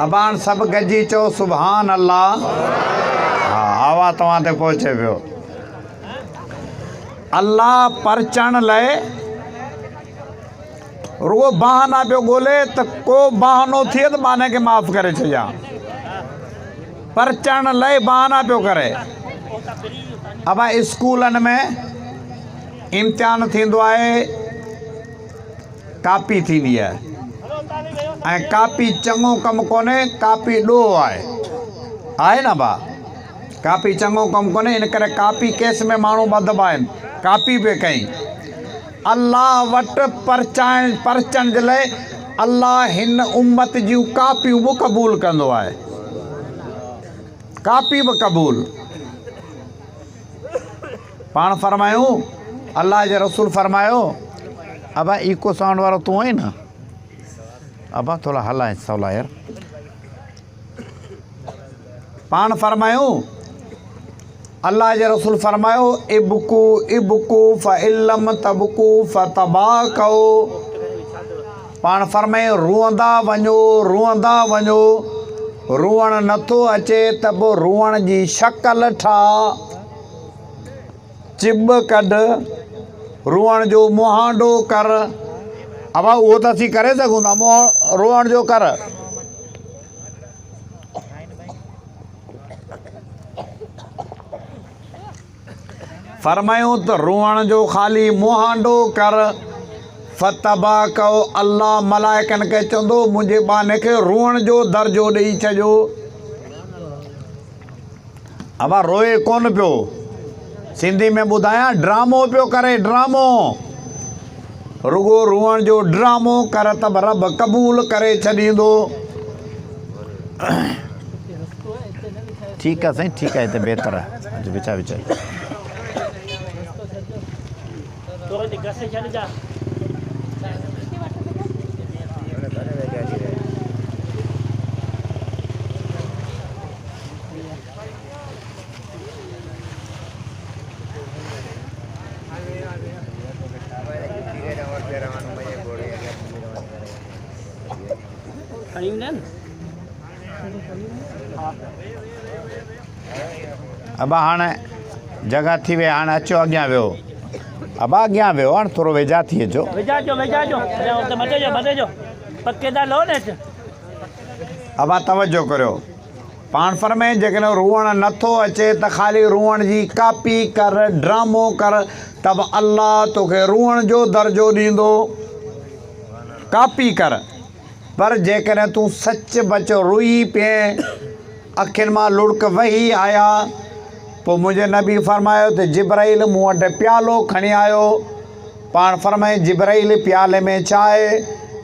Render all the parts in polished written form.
अबान सब गजी चो सुभान अल्लाह। हाँ आवा तव्हां ते पहुचे पियो। अल्लाह परचण लाइ रुगो बहाना पियो ॻोल्हे त को बहानो थिए त बाने खे माफ़ करे छॾियां। परचण लाइ बहाना पियो करे। अबा स्कूलनि में इम्तिहान थींदो आहे, कापी थींदी आहे ऐं कापी चङो कमु कोन्हे, कापी ॾोहो आहे न भा। कापी चङो कमु कोन्हे, इन करे कापी केस में माण्हू ॿधबा आहिनि। कापी पे कई अल्लाह वटि परचण जे लाइ अल्लाह हिन उम्मत जूं कापियूं बि क़बूल कंदो आहे। कापी बि क़बूल। पाण फरमायूं अल्लाह जे रसूल फरमायो, अबा इको साउंड वारो तूं आई न, अबा थोड़ा हलाए सवला यार। पाण फरमायूं अल्लाह जे रसूल फरमायो, इबकू इबकू फ़इल्लम तबकू फ़तबाकऊ। पाण फरमायो रुअंदा वञो, रुअंदा वञो, रुअण नथो अचे त पोइ रुअण जी शक्ल ठाह, चिब कढ, रुअण जो मुहांडो कर। अबा उहो त असीं करे सघूं था, रुअण जो कर। फरमायूं त रुअण जो ख़ाली मुहांडो कर। फ़तबा कयो, अल्लाह मलाइकनि खे चवंदो मुंहिंजे बाने खे रुअण जो दर्जो ॾेई छॾियो। अबा रोए कोन पियो, सिंधी में ॿुधायां ड्रामो पियो करे, ड्रामो। रुगो रुअण जो ड्रामो कर त रब क़बूल करे छॾींदो। ठीकु आहे साईं, ठीकु आहे, हिते बहितर आहे। विचा विचा अबा हाणे जगह थी वे, हाणे अचो अॻियां वियो। अबा अॻियां वियो, हाणे थोरो वेझा थी अचो। अबा तवजो करियो। पाण फरमाए जेकॾहिं रुअण नथो अचे त ख़ाली रुअण जी कापी कर, ड्रामो कर, त बि अल्लाह तोखे रुअण जो दर्जो ॾींदो। कापी कर। पर जेकॾहिं तूं सच बच रुई पिए, अखियुनि मां लुड़क वही आया, पोइ मुंहिंजे नबी फरमायो त जिब्राइल मूं वटि प्यालो खणी आयो। पाण फरमाए जिब्राइल प्याले में छा आहे?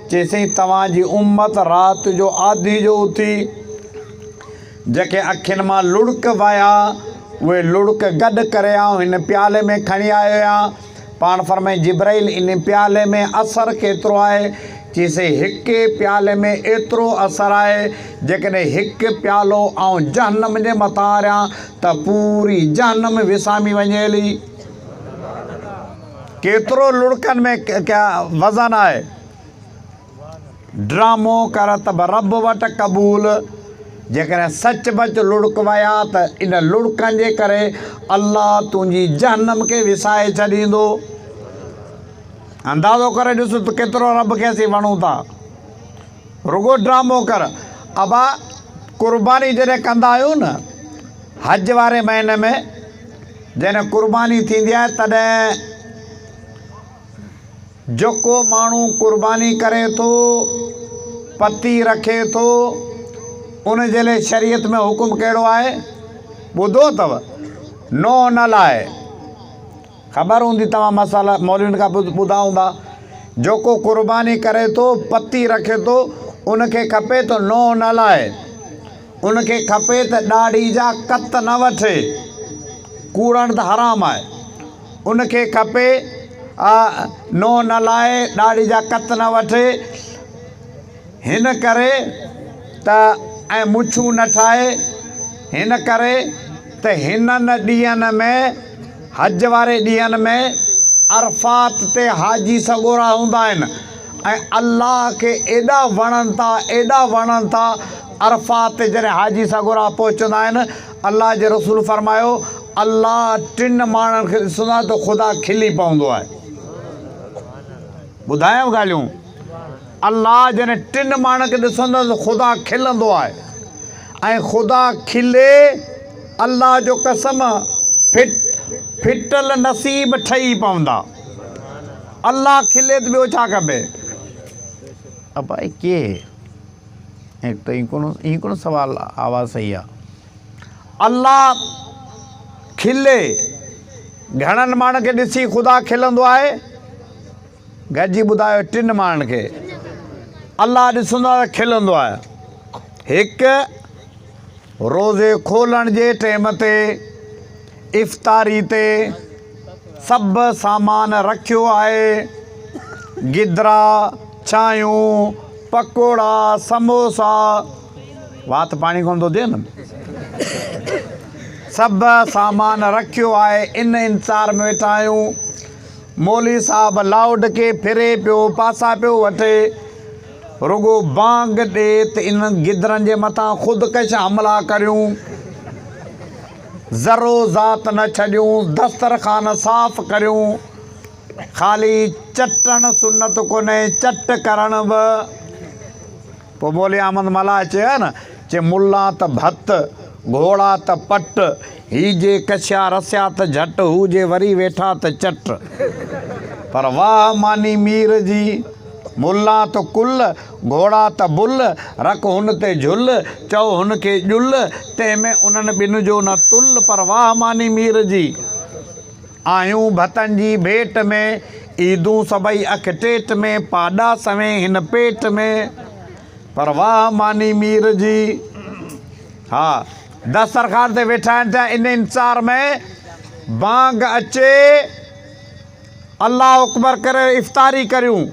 चईसि तव्हांजी उम्मत राति जो आधी जो उथी, जेके अखियुनि मां लुड़क वया उहे लुड़क गॾु करे आऊं हिन प्याले में खणी आयो आहियां। पाण फरमाए जिब्राइल इन प्याले में असरु केतिरो आहे? चईसि हिकु प्याले में एतिरो असरु आहे, जेकॾहिं हिकु प्यालो ऐं जहन्नम जे मथां हरियां त पूरी जहन्नम विसामी वञे हली। केतिरो लुड़कनि में क्या वज़न आहे। ड्रामो कर त बि रब वटि क़बूल। जेकॾहिं सच बच लुड़क वया त इन लुड़कनि जे करे अल्लाह तुंहिंजी जहन्नम खे विसाए छॾींदो। अंदाज़ो करे ॾिसो त केतिरो रब खे असीं वणूं था। रुगो ड्रामो कर। अबा कुर्बानी जॾहिं कंदा आहियूं न, हज वारे महीने में जॾहिं कुर्बानी थींदी आहे तॾहिं जेको माण्हू कुर्बानी करे थो, पती रखे थो, उन जे लाइ शरीयत में हुकुम कहिड़ो आहे? ॿुधो अथव? नौ न लाइ ख़बर हूंदी, तव्हां मसाला मौलवियुनि खां ॿुधा हूंदा। जेको कुर्बानी करे थो, पती रखे थो, उनखे खपे त नौ न लाइ। उनखे खपे त ॾाढ़ी जा कत न वठे, कूड़ण त हराम आहे। उनखे खपे नौ न लाइ, ॾाढ़ी जा कत न वठे। हिन करे त ऐं मुछूं न ठाहे, हिन करे त हिननि ॾींहंनि में, हज वारे ॾींहंनि में अरफ़ात ते हाजी सॻोरा हूंदा आहिनि ऐं अल्लाह खे एॾा वणनि था, एॾा वणनि था। अरफात ते जॾहिं हाजी सगोरा पहुचंदा आहिनि, अलाह जे रसूल फरमायो अलाह टिनि माण्हुनि खे ॾिसंदो आहे त ख़ुदा खिली पवंदो आहे। ॿुधायांव ॻाल्हियूं, अलाह जॾहिं टिनि माण्हुनि खे ॾिसंदो आहे त ख़ुदा खिलंदो आहे, ऐं ख़ुदा खिले अलाह जो कसम फिटल नसीब ठही पवंदा। अल्लाह खिले त ॿियो छा खपे? अब भाई के एक तो ई कोन सवाल आवाज़ सही आहे। अल्लाह खिले, घणनि माण्हुनि खे ॾिसी ख़ुदा खिलंदो आहे? गॾिजी ॿुधायो, टिनि माण्हुनि खे अल्लाह ॾिसंदो आहे खिलंदो आहे। हिकु, रोज़े खोलण जे टाइम ते इफ़्तारी ते सभु सामान रखियो आहे, गिदरा, चांहियूं, पकोड़ा, समोसा, वात पाणी कोन थो थिए न, सभु सामान रखियो आहे। इन इंतज़ार में वेठा आहियूं। मौली साहब लाउड खे फिरे पियो, पासा पियो वठे, रुगो बांग ॾे त इन गिदरनि जे मथां ख़ुदकश हमला करियूं, ज़रो ज़ात न छॾियूं, दस्तरखान साफ़ करियूं। ख़ाली चटण सुन्नत कोन्हे, चट करण बि। पोइ मौली अहमद मला चयो न, चे मुल्ला त भत, घोड़ा त पट, ही जे कशिया रसिया त झट, हू जे वरी वेठा त चट। पर वाह मानी मीर जी, मुल्ला त कुल, घोड़ा त बुल, रख हुन ते झुल, चओ हुनखे ॼुल, तंहिंमें उन्हनि ॿिनि जो न तुल। पर वाह मानी मीर जी, आहियूं भतनि जी भेट में, ईदूं सभई अख टेट में, पाॾा सवें हिन पेट में। पर वाह मानी मीर जी। हा, दस्तरखान ते वेठा आहिनि त इन इंतज़ार में बांग अचे, अल्लाह अकबर करे इफ़्तारी करियूं।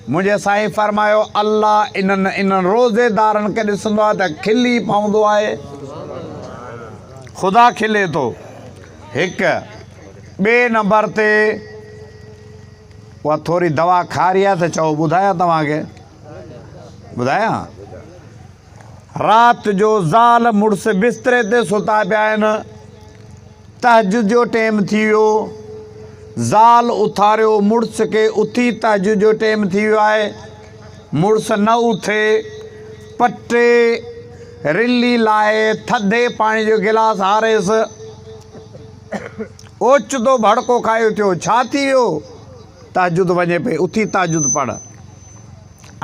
मुंहिंजे साईं फरमायो अल्लाह इन्हनि रोज़ेदारनि खे ॾिसंदो आहे त खिली पवंदो आहे, ख़ुदा खिले थो। हिकु, ॿिए नंबर ते उहा थोरी दवा खारी आहे त चओ ॿुधायां तव्हांखे, ॿुधायां? राति जो ज़ाल मुड़ुस बिस्तरे ते सुता पिया आहिनि, तहजुद जो टाइम थी वियो, ज़ाल उथारियो मुड़ुस खे, उथी तहजुद जो टाइम थी वियो आहे, मुड़ुस न उथे, पटे रिली लाहे थधे पाणी जो गिलास हारेसि, ओचितो भड़को खायो थियो, छा थी वियो? तहजुद वञे पई, उथी तहजुद पढ़।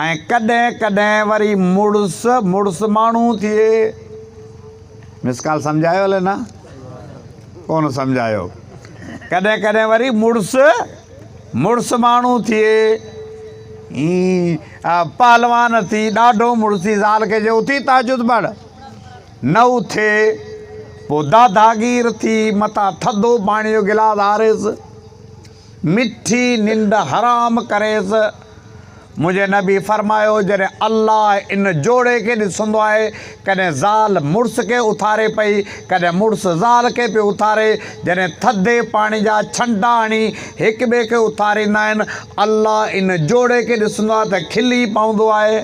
ऐं कॾहिं कॾहिं वरी मुड़ुस माण्हू थिए। मिसकाल सम्झायो हले न? कोन सम्झायो। कॾहिं कॾहिं वरी मुड़ुस माण्हू थिए, पहलवान थी, ॾाढो मुड़ुसी ज़ाल खे जे उथी तहजुद पढ़, न उथे, पोइ दादागीर थी मथां थधो पाणी जो गिलास हारेसि, मिठी निंड हराम करेसि। मुंहिंजे नबी फरमायो जॾहिं अल्लाह इन जोड़े खे ॾिसंदो आहे, कॾहिं ज़ाल मुड़ुस खे उथारे पई, कॾहिं मुड़ुस ज़ाल खे पियो उथारे, जॾहिं थधे पाणी जा छंडा हणी हिक ॿिए खे उथारींदा आहिनि, अल्लाह इन जोड़े खे ॾिसंदो आहे त खिली पवंदो आहे।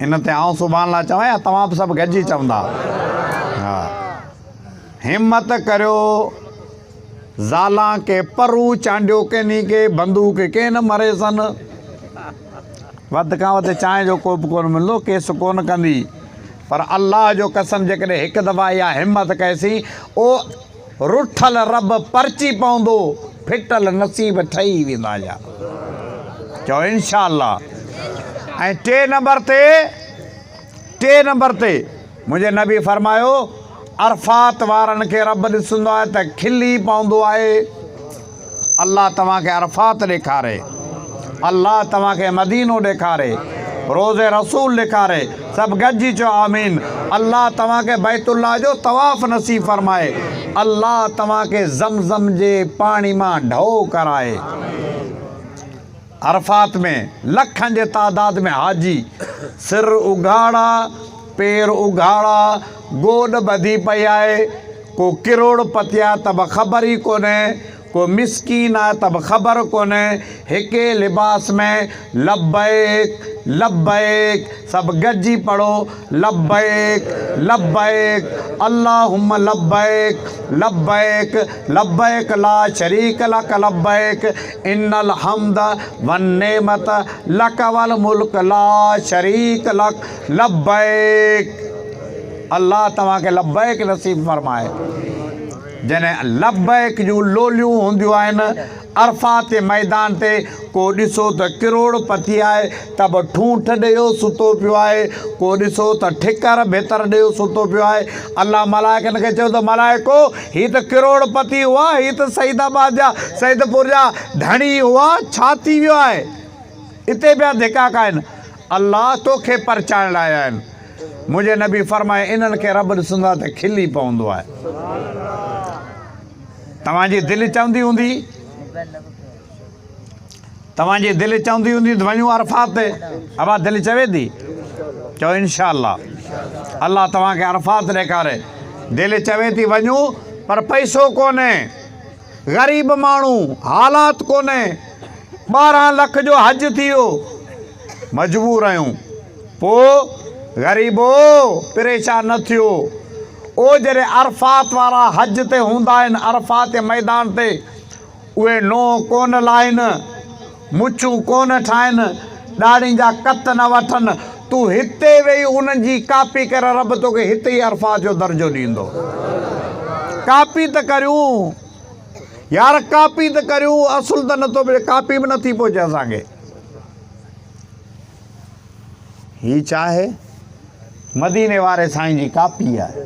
इन ते आउं सुभाणे लाइ चवां या तव्हां बि सभु गॾिजी चवंदा? हा, हिमत करियो, ज़ालां के परू चांडियो केनी के, बंदूक के न मरे सन। वधि खां वधि चांहि जो कोप कोन मिलंदो, केस कोन कंदी। पर अल्लाह जो कसम जेकॾहिं हिकु दफ़ा इहा हिमत कयसीं, ओ रुठल रब परची पवंदो, फिटल नसीब ठही वेंदा जा। चओ इंशा अल्लाह। ऐं टे नंबर ते मुंहिंजे नबी फरमायो अरफात वारनि खे रब ॾिसंदो आहे त खिली पवंदो आहे। अल्लाह तव्हांखे अरफात ॾेखारे, अल्लाह तव्हांखे मदीनो ॾेखारे, रोज़े रसूल ॾेखारे। सभु गॾिजी चओ आमीन। अल्लाह तव्हांखे बैतुल्लाह जो तवाफ़ नसीब फरमाए, अल्लाह तव्हांखे ज़मज़म जे पाणी मां ढो कराए। अरफात में लखनि जे तादाद में हाजी, सिर उघाड़ा, पेर उघाड़ा, गोॾ ॿधी पई आहे, को किरोड़पति आहे त ख़बर ई कोन्हे, को मिस्कीन आहे त बि ख़बर कोन्हे हिके लिबास में लब्बैक लब्बैक सभु गॾिजी पढ़ो लब्बैक लब्बैक अल्लाहुम्मा लब्बैक लब्बैक लब्बैक ला शरीक लक लब्बैक इन्नल हम्द वन नेमत लक वल मुल्क ला शरीक लक लब्बैक। अल्लाह तव्हांखे लब्बैक नसीब फरमाए। जॾहिं लब्बैक जूं लोलियूं हूंदियूं आहिनि अरफात जे मैदान ते को ॾिसो त करोड़पति आहे त बि ठूंठ ॾेयो सुतो पियो आहे, को ॾिसो त ठिकर भितर ॾेयो सुतो पियो आहे। अल्लाह मलाइकनि खे चयो त मलाइको हीअ त करोड़पति हुआ, हीअ त सईदाबाद जा सईदपुर जा धणी हुआ, छा थी वियो आहे? हिते पिया धिका खाइनि। अल्लाह तोखे परचाइण लाइ आया आहिनि। मुंहिंजे नबी फरमाए इन्हनि खे रब ॾिसंदो आहे त खिली पवंदो आहे। तव्हांजी दिलि चवंदी हूंदी तव्हांजी दिलि चवंदी हूंदी त वञूं अरफात ते। अबा दिलि चवे थी? चओ इनशा अल्लाह तव्हांखे अरफात ॾेखारे। दिलि चवे थी वञूं पर पैसो कोन्हे, ग़रीब माण्हू, हालात कोन्हे। 12 लख जो हज थी वियो, मजबूर आहियूं। पोइ ग़रीबो परेशान न थियो। ओ जॾहिं अरफात वारा हज ते हूंदा आहिनि, अरफात जे मैदान ते, उहे नोह कोन लाहिनि, मुछूं कोन ठाहिनि, ॾाढ़ी जा कत न वठनि। तूं हिते वेही उन्हनि जी कापी कर, रब तोखे हिते ई अरफात जो दर्जो ॾींदो। कापी त करियूं यार, कापी त करियूं। असुल त नथो मिले, कापी बि नथी पहुचे असांखे। ही छा आहे? मदीने वारे साईं जी कापी आहे।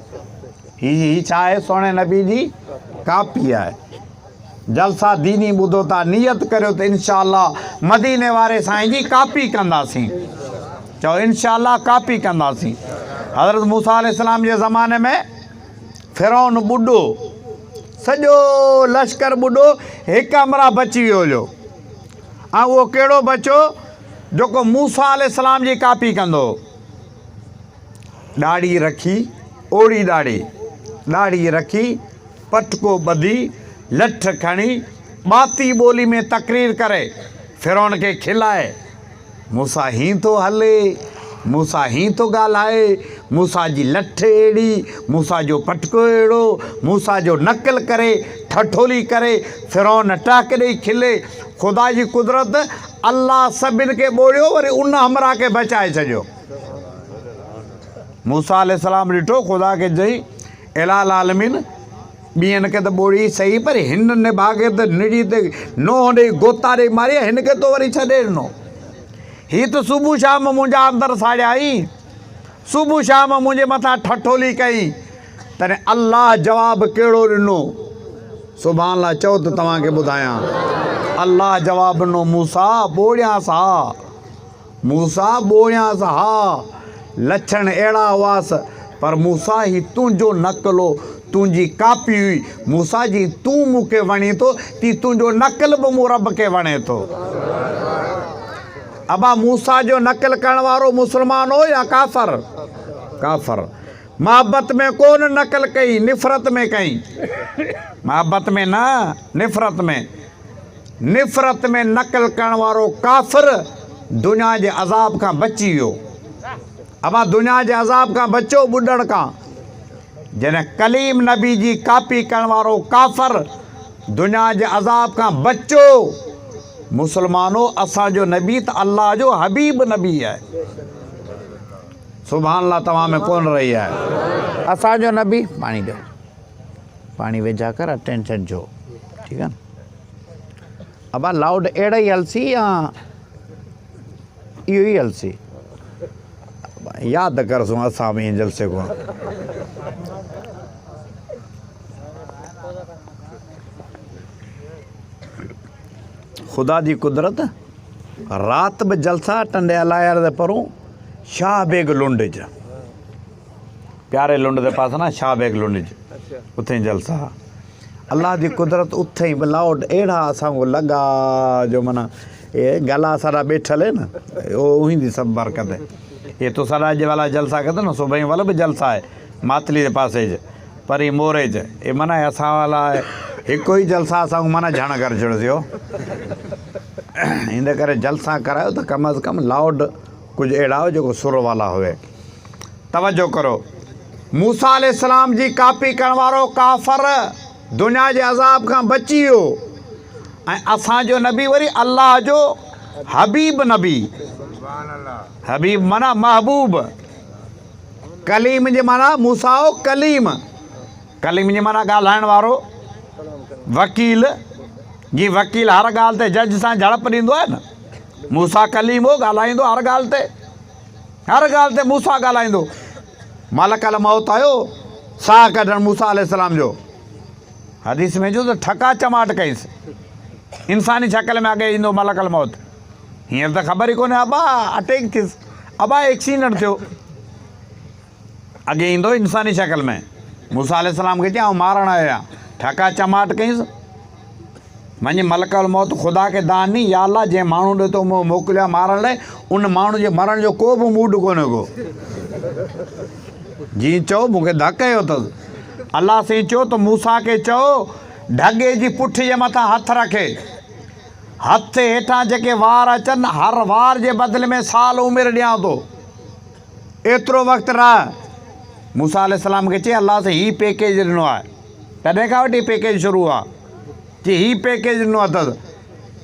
ही छा आहे? सोणे नबी जी कापी आहे। जलसा दीनी ॿुधो था, नियत करियो त इनशा मदीने वारे साईं जी कापी कंदासीं। चओ इनशा कापी कंदासीं। हज़रत मूसा अलैहिस्सलाम जे ज़माने में फिरौन ॿुॾो, सॼो लश्कर ॿुॾो, हिकु अमरा बची वियो हुयो। ऐं उहो कहिड़ो बचियो? जेको मूसा अलैहिस्सलाम जी कापी कंदो। ॾाढ़ी रखी, ओड़ी ॾाढ़ी रखी, पटको ॿधी, लठ खणी, ॿाती ॿोली में तकरीर करे फिरौन खे खिलाए। मूसा हीअं थो हले, मूसा हीअं थो ॻाल्हाए, मूसा जी लठ अहिड़ी, मूसा जो पटको अहिड़ो, मूसा जो नक़ल करे, ठठोली करे फिरौन टाक ॾेई खिले। ख़ुदा जी कुदरत, अल्लाह सभिनि खे ॿोड़ियो, वरी उन हमरा खे बचाए छॾियो। मूसा अलैहिस्सलाम ॾिठो, ख़ुदा खे चई इलाल आलमीन ॿियनि खे त ॿोड़ी सही, पर हिन निभागे त निड़ी ते नोह ॾेई गोता ॾेई मारी, हिन खे तो वरी छॾे ॾिनो। हीअ त सुबुह शाम मुंहिंजा अंदरि साड़ियाई, सुबुह शाम मुंहिंजे मथां ठठोली कई। तॾहिं अल्लाह जवाबु कहिड़ो ॾिनो? सुभाणे अल्लाह चओ त तव्हांखे ॿुधायां। अल्लाह जवाबु ॾिनो, मूसा ॿोड़ियांसि हा, मूसा ॿोड़ियांसि हा। लक्षण अहिड़ा हुआसि, पर मूसा ही तुंहिंजो नक़लो, तुंहिंजी कापी हुई। मूसा जी तूं मूंखे वणी थो, ती तुंहिंजो नक़ल बि मूं रब खे वणे थो। अबा मूसा जो नक़ल करण वारो मुस्लमान हो या काफ़र? काफ़र। मोहब्बत में कोन नक़ल कई, निफ़रत में कई। मोहब्बत में न, निफ़रत में। निफ़रत में नक़ल करण वारो काफ़िर दुनिया जे अज़ाब खां बची वियो। अबा दुनिया जे अज़ाब खां बचो, ॿुॾण खां। जॾहिं कलीम नबी जी कापी करण वारो काफ़िर दुनिया जे अज़ाब खां बचो। मुसलमानो, असांजो नबी त अल्लाह जो हबीब नबी आहे। सुभाणे अल्लाह तव्हां में कोन रही आहे। असांजो नबी, पाणी ॾियो, पाणी वेझा कर, अटेंशन जो, ठीकु आहे न? अबा लाउड अहिड़ा ई हलसी या इहो ई हलसी? यादि करसूं असां बि जलसे को। ख़ुदा जी कुदरत, राति बि जलसा टंडे हलायर ते परूं शाह बेग लुंडज, प्यारे लुंड जे पास ना शाह बेग लुंडज, उते जलसा। अल्लाह जी कुदरत उथे ही लाउड अहिड़ा असांखे लॻा जो माना ये गला सारा बैठल है ना, वो दी सब बरकत है। ये तो सारा अज वाला जलसा कहते ना, सुबह वाला भी जलसा है मातली के पास परी मोरे च, ये मना असां वाला हिकु ई जलसा असांखे माना झण करे छॾियो इन करे जलसा करायो त कम अज़ कम लाउड कुझु अहिड़ा हो जेको सुर वाला हुए। तवजो करो, मूसा अलैहिस्सलाम जी कापी करण वारो काफ़र दुनिया जे अज़ाब खां बची वियो ऐं असांजो नबी वरी अल्लाह जो हबीब नबी। हबीब माना महबूब, कलीम जी माना मूसा हो कलीम, कलीम जी माना ॻाल्हाइण वारो, वकील जी वकील हर ॻाल्हि ते जज सां झड़प ॾींदो आहे न, मूसा कलीम हो ॻाल्हाईंदो हर ॻाल्हि ते, हर ॻाल्हि ते मूसा ॻाल्हाईंदो। मलकल मौत आयो साह कढणु मूसा अलैहिस्सलाम जो, हदीस में जो त ठका चमाट कईंसि, इंसानी शक्ल में अॻे ईंदो मलकल मौत, हींअर त ख़बर ई कोन्हे अबा अटैक थियसि, अबा एक्सीडेंट थियो, अॻे ईंदो इंसानी शक्ल में। मूसा अलैहिस्सलाम खे चयाऊं मारण आयो आहियां, ठका चमाट कईंसि, वञी मलकल मौत ख़ुदा खे दान नी, या अल्लाह जंहिं माण्हू ॾिठो मूं मोकिलियो आहे मारण लाइ, उन माण्हू जे मरण जो को बि मूड कोन्हे को, जीअं चओ मूंखे धक कयो अथसि। अल्लाह साईं चयो त मूसा खे चओ ढगे जी पुठ जे मथां हथु रखे, हथ हेठां जेके वार अचनि हर वार जे बदिले में साल उमिरि ॾियां थो, एतिरो वक़्तु रह। मूसा अलैहिस्सलाम खे चई अल्लाह साईं हीउ पैकेज ॾिनो आहे, तॾहिं खां वठी पैकेज शुरू आहे, कि हीउ पैकेज ॾिनो अथसि।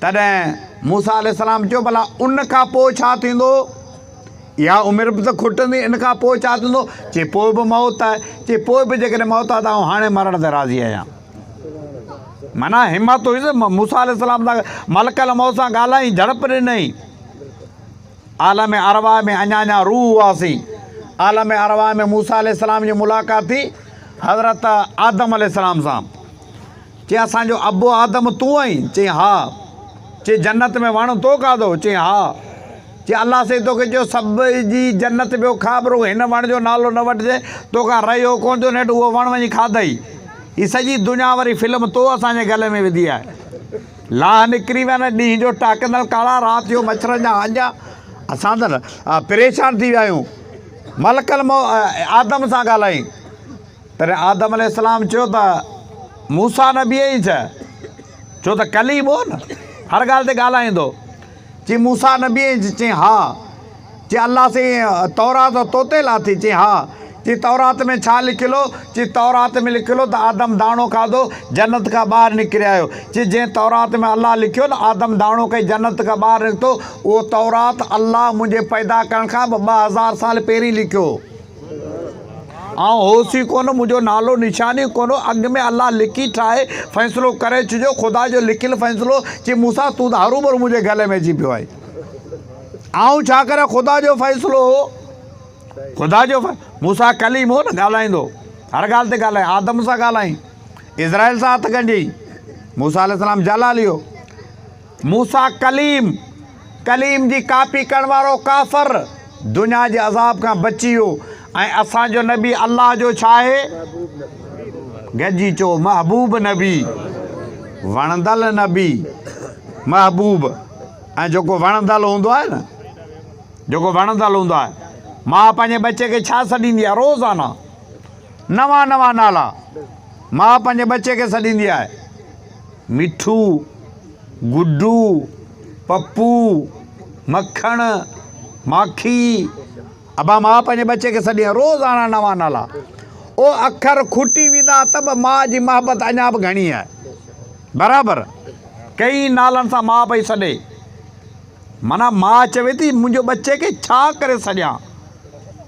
तॾहिं मूसा अलैहिस्सलाम चयो भला उन खां पोइ छा थींदो, इहा उमिरि बि त खुटंदी, इन खां पोइ छा थींदो, चए पोइ बि मौत आहे, चए पोइ बि जेकॾहिं मौत आहे त आउं हाणे मरण ते राज़ी आहियां। माना हिमत हुई मूसा अलैहिस्सलाम सां मलकल मौत सां ॻाल्हाई, झड़प ॾिनई। आलम अरवा में अञा रूह हुआसीं, आलम अरवा में मूसा अलैहिस्सलाम जी मुलाक़ात थी हज़रत आदम अलैहिस्सलाम सां। चई असांजो अबो आदम तूं आहीं, चई हा। चई जन्नत में वण तो खाधो, चई हा। चई अल्लाह से तोखे चयो सभु जी जन्नत पियो खा, पर हिन वण जो नालो न वठिजे, तोखां रहियो कोन थो नेठि उहो वण वञी खाधई। हीअ सॼी दुनिया वारी फिल्म तो असांजे गले में विधी आहे, लाह निकिरी विया न, ॾींहं जो टाकंदड़ काड़ा, राति जो मच्छरनि जा हंजा, असां त परेशान थी विया आहियूं। मलकल आदम सां ॻाल्हाई, तॾहिं आदम अलैहिस्सलाम चयो त मूसा नबी ई छो त कलीम हो न, हर ॻाल्हि ते ॻाल्हाईंदो। चई मूसा नबी चई हा। चई अल्लाह से तौरात तोते लाथी, चई हा। चई तौरात में छा लिखियलु, चई तौरात में लिखियलु त आदम दाणो खाधो जन्नत खां ॿाहिरि निकिरी आयो। चई जंहिं तौरात में अल्लाह लिखियो न आदम दाणो खाई जन्नत खां ॿाहिरि निकितो, उहो तौरात अल्लाह मुंहिंजे पैदा करण खां 2000 साल पहिरीं लिखियो। ऐं होसी कोन, मुंहिंजो नालो निशानी कोन, अॻु में अल्लाह लिखी ठाहे फ़ैसिलो करे छॾियो, ख़ुदा जो लिखियलु फ़ैसिलो। चई मूसा तूं त हरूभरू मुंहिंजे गले में अची पियो आहे, ऐं छा करे ख़ुदा जो फ़ैसिलो हो, ख़ुदा जो मूसा कलीम हो न, ॻाल्हाईंदो हर ॻाल्हि ते ॻाल्हाए। आदम सां ॻाल्हाई, इज़राइल सां हथु ॻंढियईं, मूसा अलैहिस्सलाम जलालियो। मूसा कलीम, कलीम जी कापी करण वारो काफ़र दुनिया जे अज़ाब खां बची वियो। ऐं असांजो नबी अल्लाह जो छा आहे, गॾिजी चओ महबूब नबी, वणंदड़ नबी, महबूब। ऐं जेको वणंदड़ हूंदो आहे न, जेको वणंदड़ हूंदो आहे, मां पंहिंजे बचे खे छा सॾींदी आहे, रोज़ाना नवां नवां नाला मां पंहिंजे बचे खे सॾींदी आहे, मिठू, गुड्डू, पप्पू, मखण, माखी। अबा मां पंहिंजे बचे खे सॾी रोज़ाना नवां नाला, ओ अखर खुटी वेंदा त बि माउ जी मोहबत अञा बि घणी आहे, बराबरि कई नालनि सां माउ पई सॾे। माना माउ चवे थी मुंहिंजो बचे खे छा करे सॾियां,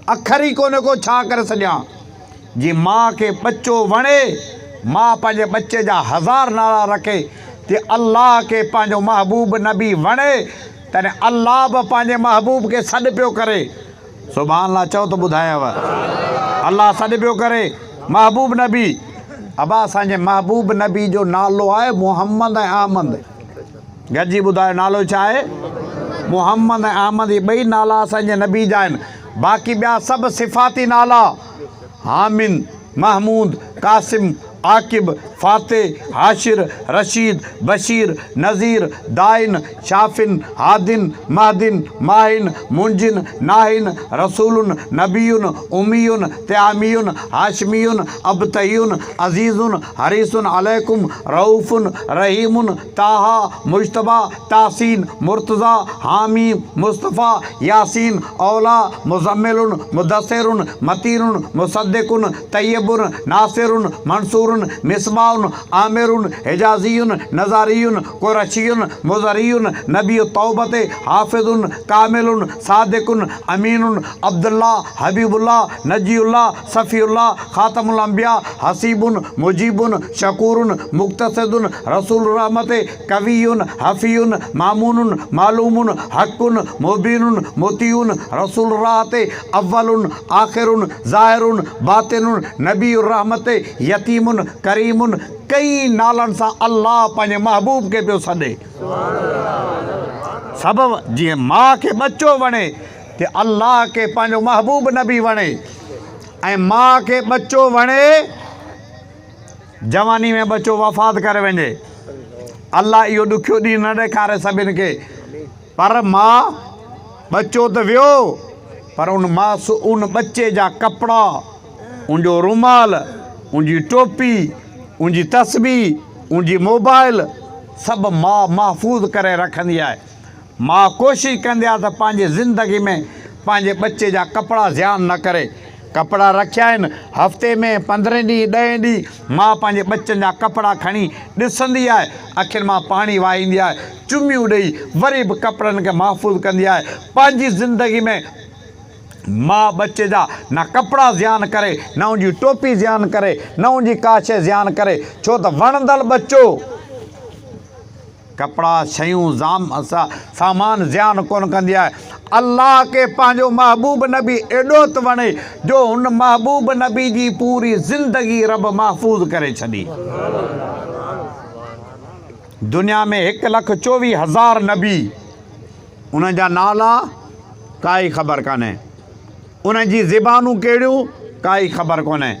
अखर ई कोन्हे को छा करे सॾियां। जी माउ खे बच्चो वणे, माउ पंहिंजे बचे जा 1000 नाला रखे। ते अल्लाह खे पंहिंजो महबूब नबी वणे, तॾहिं अल्लाह बि पंहिंजे महबूब खे सॾु पियो करे। सुभाणे अल्लाह चओ त ॿुधायांव, अल्लाह सॾु पियो करे महबूब नबी। अबा असांजे महबूब नबी जो नालो आहे मुहम्मद ऐं अहमद, गॾिजी ॿुधायो नालो छा आहे, मुहम्मद ऐं अहमद। इहे ॿई नाला असांजे नबी जा आहिनि, बाक़ी ॿिया सभु सिफ़ाती नाला, हामिद, महमूद, कासिम, आकिब, फ़ातिह, हाशिर, रशीद, बशीर, नज़ीर, दाइन, शाफिन, हादिन, महदिन, माहिन, मुंजिन, नाहिन, रसूलुन, नबीयुन, उम्मीयुन, त्यामीयुन, हाशमीयुन, अबतयुन, अजीज़ुन, हरीसुन अलैकुम, रऊफ़ुन, रहीमुन, ताहा, मुज्तबा, तासीन, मुर्तज़ा, हामी, मुस्तफ़ा, यासीन, औला, मुज़म्मिलुन, मुदस्सिरुन, मतीनुन, मुसद्दिकुन, तय्यबुन, नासिरुन, मंसूरुन, मिसबाउन, आमिरुन, हिजाज़ियुन, नज़ारियुन, कुरशियुन, मुज़रियुन, नबी तौबते, हाफिज़ुन, कामिलुन, सादिकुन, अमीनुन, अब्दुल्ला, हबीबुल्ला, नजीउल्ला, सफ़ीउल्ला, ख़ातमुल अंबिया, हसीबुन, मुजीबुन, शकूरुन, मुक्तसिदुन, रसूल रहमते, कवियुन, हफ़ीयुन, मामूनुन, मालूमुन, हक़्क़ुन, मुबीनुन, मुतीयुन, रसूल राहते, अव्वलुन, आखिरुन, ज़ाहिरुन, बातिनुन, नबीउर रहमते, यतीमुन, करीमुन। कई नालन सां अल्लाह पंहिंजे महबूब खे पियो सॾे। सबब जीअं माउ खे बच्चो वणे ते अल्लाह खे पंहिंजो महबूब नबी वणे, ऐं माउ खे बच्चो वणे जवानी में बच्चो वफ़ात करे वञे। अल्लाह इहो ॾुखियो ॾींहुं न ॾेखारे सभिनि खे, पर माउ बच्चो त वियो, पर उन बच्चे जा कपिड़ा, उनजो रुमाल, उनजी टोपी, उनजी तस्बीह, उनजी मोबाइल सभु माउ महफ़ूज़ करे रखंदी आहे। माउ कोशिशि कंदी आहे त पंहिंजे ज़िंदगी में पंहिंजे बच्चे जा कपिड़ा ज़ियान न करे। कपिड़ा रखिया आहिनि, हफ़्ते में 15 ॾींहं 10 ॾींहं मां पंहिंजे बच्चनि जा कपिड़ा खणी ॾिसंदी आहे, अखियुनि मां पाणी वाहींदी आहे, चुमियूं ॾेई वरी बि कपिड़नि खे महफ़ूज़ कंदी आहे। पंहिंजी ज़िंदगी में मां बच्चे जा न कपिड़ा ज़ियान करे, न उनजी टोपी ज़ियान करे, न उनजी का शइ ज़ियान करे, छो त वणंदड़ बच्चो कपिड़ा शयूं सामान ज़ियान कोन कंदी आहे। अल्लाह खे पंहिंजो महबूब नबी एॾो त वणे जो हुन महबूब नबी जी पूरी ज़िंदगी रब महफ़ूज़ करे छॾी। दुनिया में 1,24,000 नबी, उन जा नाला काई ख़बर कान्हे, उन जी ज़बानूं कहिड़ियूं काई ख़बर कोन्हे,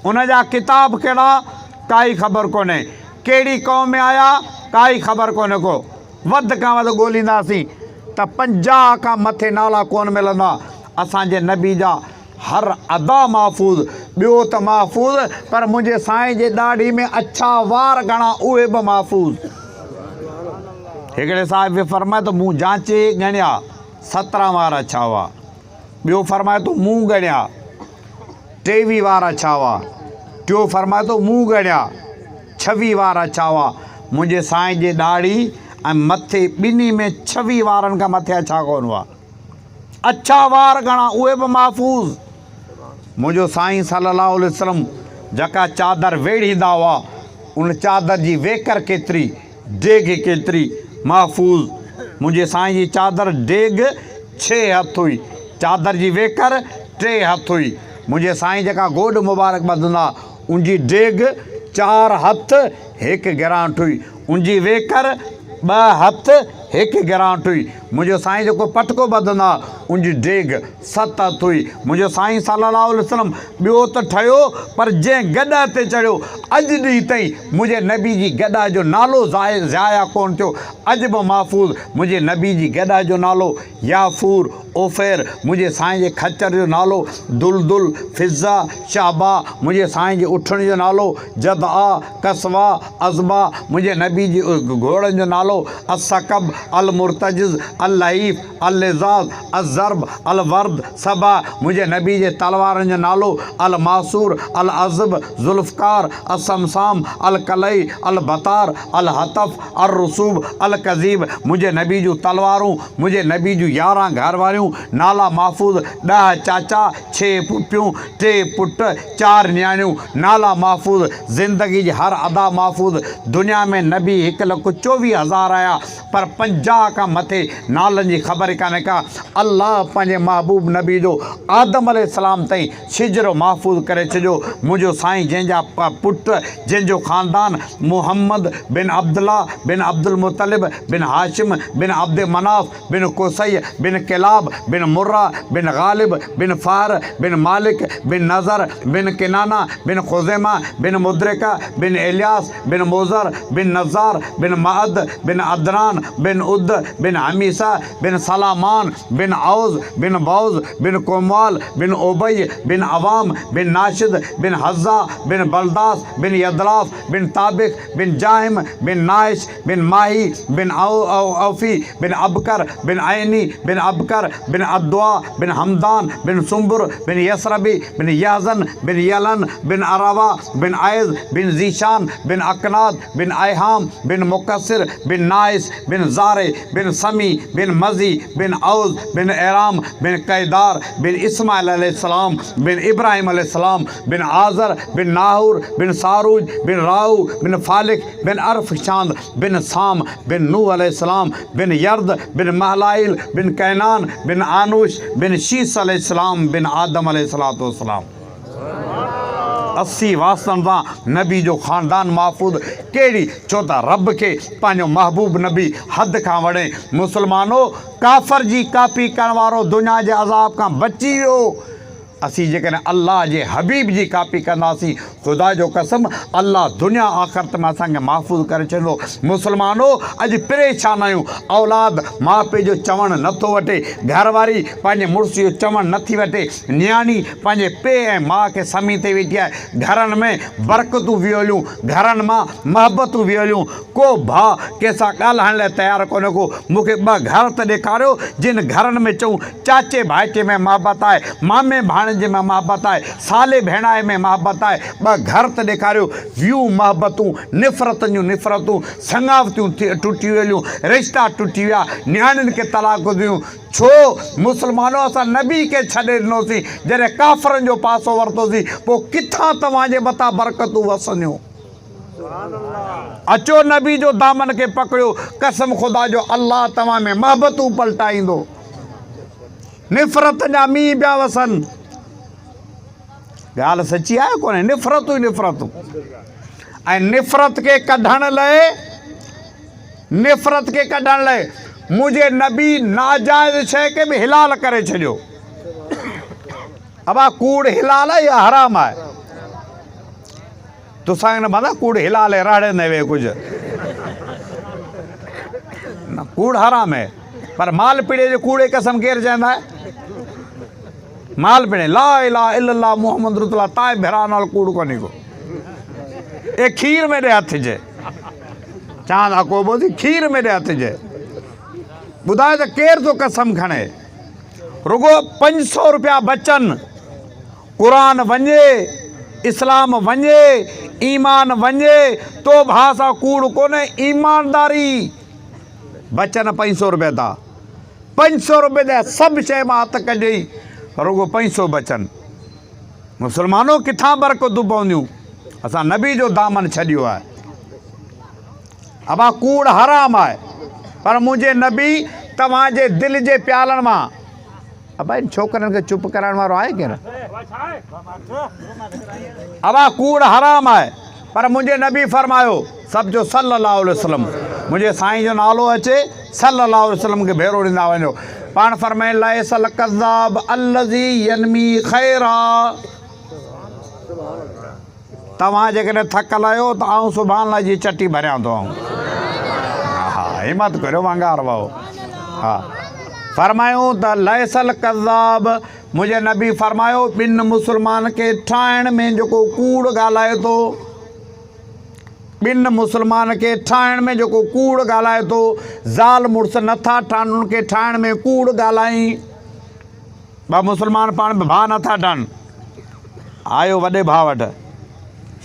उन जा किताब कहिड़ा काई ख़बर कोन्हे, कहिड़ी क़ौम में आया काई ख़बर कोन्हे को। वधि खां वधि ॻोल्हींदासीं त 50 खां मथे नाला कोन मिलंदा। असांजे नबी जा हर अदा महफ़ूज़, ॿियो त महफ़ूज़, पर मुंहिंजे साईं जे ॾाढ़ी में अछा वार घणा उहे बि महफ़ूज़। हिकिड़े साहिब बि फरमाए थो मूं जांचे ॻणिया 17 वार अछा हुआ, ॿियो फरमाए थो मूं ॻणिया 23 वार अछा हुआ, टियों फरमाए थो मूं ॻणिया 26 वार अछा हुआ। मुंहिंजे साईं जे ॾाढ़ी ऐं मथे ॿिन्ही में 26 वारनि खां मथे अछा कोन हुआ। अछा वार घणा उहे बि महफ़ूज़। मुंहिंजो साईं सल्लल्लाहु अलैहि वसल्लम जेका चादर वेड़ींदा हुआ, उन चादर जी वेकर केतिरी, डेघ केतिरी महफ़ूज़। मुंहिंजे साईं जी चादर डेघ 6 हथ हुई, चादर जी वेकर 3 हथ हुई। मुंहिंजे साईं जेका गोॾ मुबारक ॿधंदा, उनजी डेघ 4 हथ 1 गिरांट हुई, उनजी वेकर 2 हथ 1 गिरांट हुई। मुंहिंजो साईं जेको पटको ॿधंदा, उनजी डेघ 7 हथ हुई। मुंहिंजो साईं सल्लल्लाहु अलैहि वसल्लम ॿियो त ठहियो, पर जंहिं गॾ ते चढ़ियो अॼु ॾींहुं ताईं मुंहिंजे नबी जी गॾ जो नालो ज़ाया कोन थियो, अॼु बि महफ़ूज़। मुंहिंजे नबी जी गॾ जो नालो याफूर, ओफेर। मुंहिंजे साईं जे खच्चर जो नालो दुलदुल, फिज़ा, शाबा। मुंहिंजे साईं जे उठण जो नालो जदआ, कसवा, अज़बा। मुंहिंजे नबी जी घोड़नि जो नालो असकब, अल मुर्तजिज़, अल लहीफ़, अल लिज़ाज़, अज़रब, अल वर्द, सबा। मुंहिंजे नबी जे तलवारनि जो नालो अल मासूर, अल अज़ब, ज़ुल्फ़कार, असमसाम, अल कलई, अल बतार, अल हतफ़, अल रसूब, अल कज़ीब। मुंहिंजे नबी जूं तलवारूं, मुंहिंजे नबी जूं 11 घरवारियूं, नाला महफ़ूज़। 10 चाचा, 6 पुफियूं, 3 पुट, 4 न्याणियूं, नाला महफ़ूज़। ज़िंदगी जी हर अदा महफ़ूज़। दुनिया में नबी 1,24,000 आया, पर 50 खां मथे नालनि जी ख़बर कान्हे का। अल्लाह पंहिंजे महबूब नबी जो आदम अलैहिस्सलाम ताईं सिजरो महफ़ूज़ करे छॾियो। मुंहिंजो साईं जंहिंजा पुट जंहिंजो ख़ानदान मुहम्मद बिन अब्दुल्ला बिन अब्दुल मुतलिब बिन हाशिम बिन अब्द मनाफ बिन कुसै बिन किलाब बिन मुर्रा बिन गालिब बिन फ़ार बिन मालिक बिन नज़र बिन किनाना बिन खुज़ैमा बिन मुद्रिका बिन इलियास बिन मोज़र बिन नज़ार बिन माद बिन अदनान बिन उद बिन हमीसा बिन सलामान बिन औज़ बिन बौज़ बिन कोमवाल बिन उबई बिन अवाम बिन नाशिद बिन हज़्ज़ा बिन बलदास बिन यदलाफ बिन ताबिक बिन जाहिम बिन नाइश बिन माही बिन औफ़ी बिन अबकर बिन ऐनी बिन अबकर बिन अद्वा बिन हमदान बिन सुम्बुर बिन यसरबी बिन याज़न बिन यलन बिन अरवा बिन ऐज़ बिन ज़ीशान बिन अकनाद बिन ऐहाम बिन मुकस्सिर बिन नाइस बिन ज़ारे बिन समी बिन मज़ी बिन औज़ बिन एराम बिन कैदार बिन इस्माइल अलैहिस्सलाम बिन इब्राहिम अलैहिस्सलाम बिन आज़र बिन नाहूर बिन सारूज बिन राऊ बिन फालिक बिन अरफशांद बिन साम बिन नूह अलैहिस्सलाम बिन यर्द बिन महलाइल बिन कैनान बिन आनुश बिन शीस अलैहिस्सलाम बिन आदम अलैहिस्सलाम। 80 वास्तन सां नबी जो ख़ानदान महफ़ूज़ कहिड़ी, छो त रब खे पंहिंजो महबूब नबी हद खां वणे। मुस्लमानो, काफ़र जी कापी करण वारो दुनिया जे अज़ाब खां बची वियो। असीं जेकॾहिं अल्लाह जे हबीब जी कापी कंदासीं, ख़ुदा जो कसम अल्लाह दुनिया आख़िरत में असांखे महफ़ूज़ करे छॾींदो। मुस्लमानो, अॼु परेशान आहियूं। औलाद माउ पीउ जो चवणु नथो वठे, घरवारी पंहिंजे मुड़ुस जो चवणु नथी वठे, नियाणी पंहिंजे पीउ ऐं माउ खे समी ते वेठी आहे। घरनि में बरकतूं वियोलियूं, घरनि मां महबतूं वियोलियूं। को भाउ कंहिंसां ॻाल्हाइण लाइ तयारु कोन्हे को। मूंखे 2 घर त ॾेखारियो जिन घरनि में चऊं चाचे भाइचे में महबत आहे, मामे भाणेजे में महबत आहे, साले भेणाए में महबत आहे। 2 घर त ॾेखारियो। वियूं महबतूं, निफ़रतनि जूं निफ़रतूं, संगावतियूं टुटी वियूं, रिश्ता टुटी विया, नियाणियुनि खे तलाक ॾियूं। छो मुस्लमानो, असां नबी खे छॾे ॾिनोसीं, जॾहिं काफ़रनि जो पासो वरितोसीं, पोइ किथां तव्हांजे मथां बरकतूं वसंदियूं। अचो नबी जो दामन खे पकड़ियो, कसम ख़ुदा जो अल्लाह तव्हां में महबतूं पलटाईंदो। निफ़रत जा मींहं पिया वसनि। ॻाल्हि सची आहे कोन्हे? निफ़रतूं ई निफ़रतूं। ऐं निफ़रत खे कढण लाइ मुंहिंजे नबी नाजाइज़ शइ खे बि हिलाल करे छॾियो। अबा कूड़ हिलाल आहे या हराम आहे? तोसां न पता कूड़ हिलाल है, राड़े न वे कुछ न, कूड़ हराम है। पर माल पीड़े जो कूड़े कसम केर चवंदा है? माल पीड़े ला इलाहा इल्लल्लाह मुहम्मद रसूलुल्लाह ताए भेरा नाल कूड़ कोन्हे को। ए खीर में दे हथ जे चवंदा को बोधी खीर में दे हथ जे। ॿुधाए त केर तो कसम खणे? रुगो 500 रुपया बचन, कुरान वञे, इस्लाम वञे, ईमान वञे, तो भाउ सां कूड़ कोन्हे, ईमानदारी। बचन 500 रुपया था, 500 रुपये जा सभु शइ मां हथ कढी, रुगो 500 बचन। मुस्लमानो, किथां बरकतूं पवंदियूं? असां नबी जो दामन छॾियो आहे। अबा कूड़ हराम आहे, पर मुंहिंजे नबी तव्हांजे दिलि जे प्यालनि मां। अबा इन छोकिरनि खे चुप कराइण वारो आहे केरु? अबा कूड़ हराम आहे, पर मुंहिंजे नबी फरमायो, सभु जो सल्लल्लाहु अलैहि वसल्लम, मुंहिंजे साईं जो नालो अचे, सल्लल्लाहु अलैहि वसल्लम खे भेरो ॾींदा वञो। पाण फरमाए लैसल कज़्ज़ाब अल्लज़ी यनमी ख़ैरा। तव्हां जेकॾहिं थकल आहियो त आउं सुभाणे जी चटी भरियां थो। हा, हिमत करियो वांगार भाउ। हा, फरमायूं त लैसल कज़्ज़ाब, मुंहिंजे नबी फरमायो, ॿिनि मुस्लमान खे ठाहिण में जेको कूड़ ॻाल्हाए थो, ॿिनि मुस्लमान खे ठाहिण में जेको कूड़ ॻाल्हाए थो, ज़ाल मुड़ुस नथा ठहनि, उनखे ठाहिण में कूड़ ॻाल्हाई। 2 मुस्लमान पाण भाउ नथा ठहनि, आयो वॾे भाउ वटि,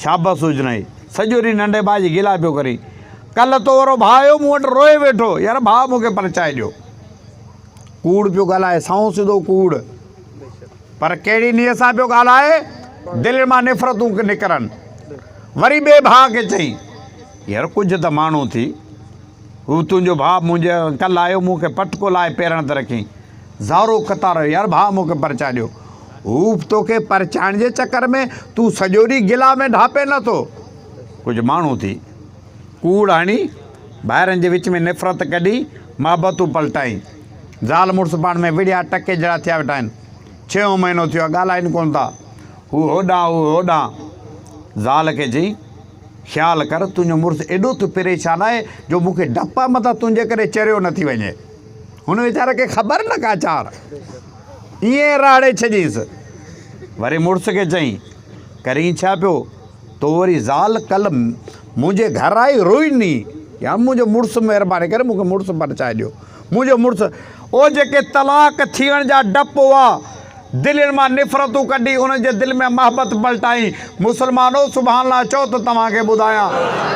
शाबस हुजणई, सॼो ॾींहुं नंढे भाउ जी गिला पियो करी। कल्ह तो वारो भाउ आयो मूं वटि रोए वेठो, यार भाउ मूंखे परचाए ॾियो। कूड़ पियो ॻाल्हाए, साऊं सिधो कूड़। पर कहिड़ी नीयत सां पियो ॻाल्हाए? दिलि मां निफ़रतूं निकिरनि। वरी ॿिए भाउ खे चई, यार कुझु त माण्हू थी, हू तुंहिंजो भाउ मुंहिंजे कल्ह आयो मूंखे पटको लाए पेरनि ते रखी ज़ारो कतार यार भाउ मूंखे परचाए ॾियो। हू तोखे परचाइण जे चकर में तूं सॼो ॾींहुं गिला में ढापे नथो। कुझु माण्हू थी कूड़ हणी ॿाहिरनि जे विच में निफ़रत कढी मुहबतूं पलटाई। ज़ाल मुड़ुसु पाण में विड़िया टके जहिड़ा थिया वेठा आहिनि। 6 महीनो थियो आहे ॻाल्हाइनि कोन था। हू होॾां ज़ाल खे चई ख़्यालु कर तुंहिंजो मुड़ुसु एॾो तूं परेशान आहे जो मूंखे डपा मथां तुंहिंजे करे चरियो न थी वञे। हुन वीचारे खे ख़बर न का चार ईअं राड़े छॾीसि। वरी मुड़ुस खे चई करी छा पियो तो वरी ज़ाल कल्ह मुंहिंजे घर आई रोईनी यार मुंहिंजो मुड़ुसु महिरबानी करे मूंखे मुड़ुसु परचाए ॾियो। मुंहिंजो मुड़ुसु ओ जेके तलाक थियण जा डप हुआ दिलनि मां निफ़रतूं कढी उनजे दिलि में मुहबत पलटाई। मुस्लमानो सुभाणे अल्लाह चओ त तव्हांखे ॿुधायां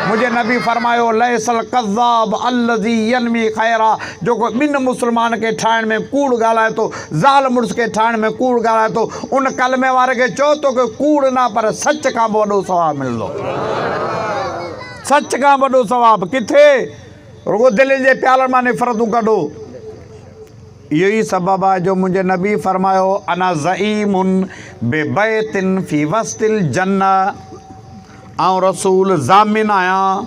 मुंहिंजे नबी फरमायो लैसल कज़्ज़ाब अल्लज़ी यनमी ख़ैरा जेको ॿिनि मुस्लमान खे ठाहिण में कूड़ ॻाल्हाए थो ज़ाल मुड़ुस खे ठाहिण में कूड़ ॻाल्हाए थो उन कलमे वारे खे चओ तोखे कूड़ न पर सच खां बि वॾो सवाबु मिलंदो। सच खां वॾो सवाबु किथे रुगो दिलि जे प्यालनि मां निफ़रतूं कढो। इहो ई सबबु आहे जो मुंहिंजे नबी फरमायो अना ज़ईमुन बेबैतिन फी वस्तिल जन्ना ऐं रसूल ज़ामिन आहियां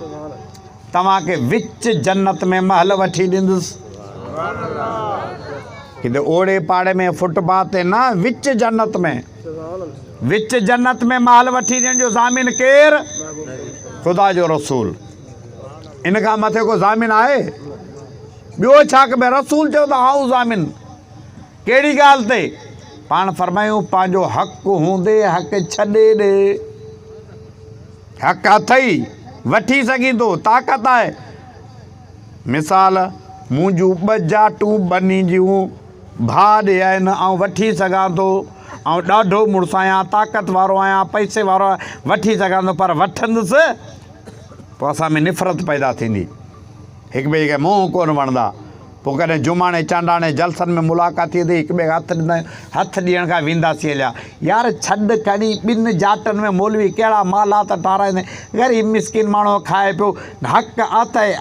तव्हांखे विच जन्नत में महल वठी ॾींदुसि। किथे ओड़े पाड़े में फुटपाथ ते न विच जन्नत में महल वठी ॾियण जो ज़ामिन केरु? ख़ुदा जो रसूल। इन खां मथे को ज़ामिन आहे? ॿियो छा कबे रसूल चयो त आऊं ज़ामिन कहिड़ी ॻाल्हि ते? पाण फरमायूं पंहिंजो हक़ु हूंदे हक़ छॾे ॾे। हक़ अथई वठी सघीं थो ताक़त आहे। मिसाल मुंहिंजूं 2 जाटूं बनी जूं भाउ ॾे आहिनि ऐं वठी सघां थो ऐं ॾाढो मुड़ुसु आहियां ताक़त वारो आहियां पैसे वारो आहियां वठी सघां थो पर वठंदुसि पोइ असां में निफ़रत पैदा थींदी। हिक ॿिए खे मुंहुं कोन वणंदा। पोइ कॾहिं जुमाणे चांडाणे जलसनि में मुलाक़ात थी त हिक ॿिए खे हथु ॾींदा हथु ॾियण खां वेंदासीं हलिया यार छॾ खणी 2 जाटनि में मौलवी कहिड़ा मालात ठाराईंदे ग़रीब मिसकिन माण्हू खाए पियो। हक़ु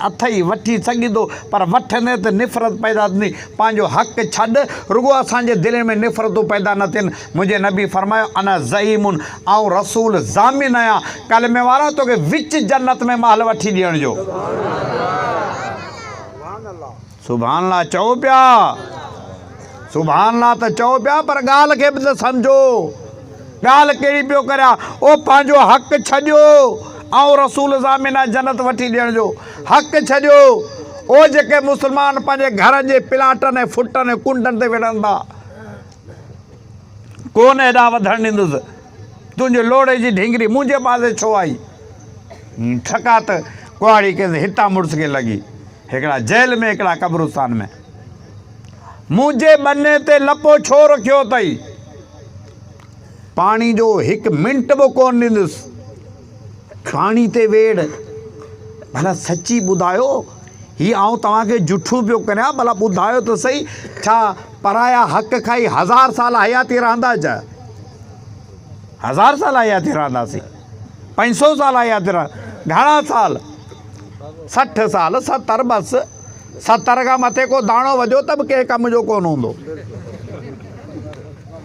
अथई वठी सघे थो पर वठंदे त निफ़रत पैदा थींदी। पंहिंजो हक़ु छॾ रुगो असांजे दिलि में निफ़रतूं पैदा न थियनि। मुंहिंजे नबी फरमायो अना ज़ईमुन ऐं रसूल ज़ामिन आहियां कलमे वारा तोखे विच जन्नत में महल वठी ॾियण जो। सुभान अल्लाह चओ पिया सुभान अल्लाह त चओ पिया पर ॻाल्हि खे बि त सम्झो। ॻाल्हि कहिड़ी पियो करियां ओ पंहिंजो हक़ु छॾियो ऐं रसूल ज़ामिन आहे जन्नत वठी ॾियण जो। हक़ु छॾियो ओ जेके मुस्लमान पंहिंजे घर जे प्लाटनि ऐं फुटनि ऐं कुंडनि ते विढ़नि था कोन हेॾा वधणु ॾींदुसि। तुंहिंजे लोड़े जी ढिंगरी मुंहिंजे पासे छो आई? ठकात कुआड़ी कंहिंसे हितां मुड़ुस खे लॻी हिकिड़ा जेल में हिकिड़ा कब्रिस्तान में। मुंहिंजे बने ते लपो छो रखियो अथई? पाणी जो 1 मिंट बि कोन ॾींदुसि। पाणी ते वेड़ भला सची ॿुधायो हीअ आउं तव्हांखे जुठो पियो करियां भला ॿुधायो त सही छा पराया हक़ खाई 1000 साल हयाती रहंदा? छा 1000 साल हयाती रहंदासीं? 500 साल हयाती घणा साल? 60 साल 70 बसि। 70 खां मथे को दाणो वॼो त बि कंहिं कम जो कोन हूंदो।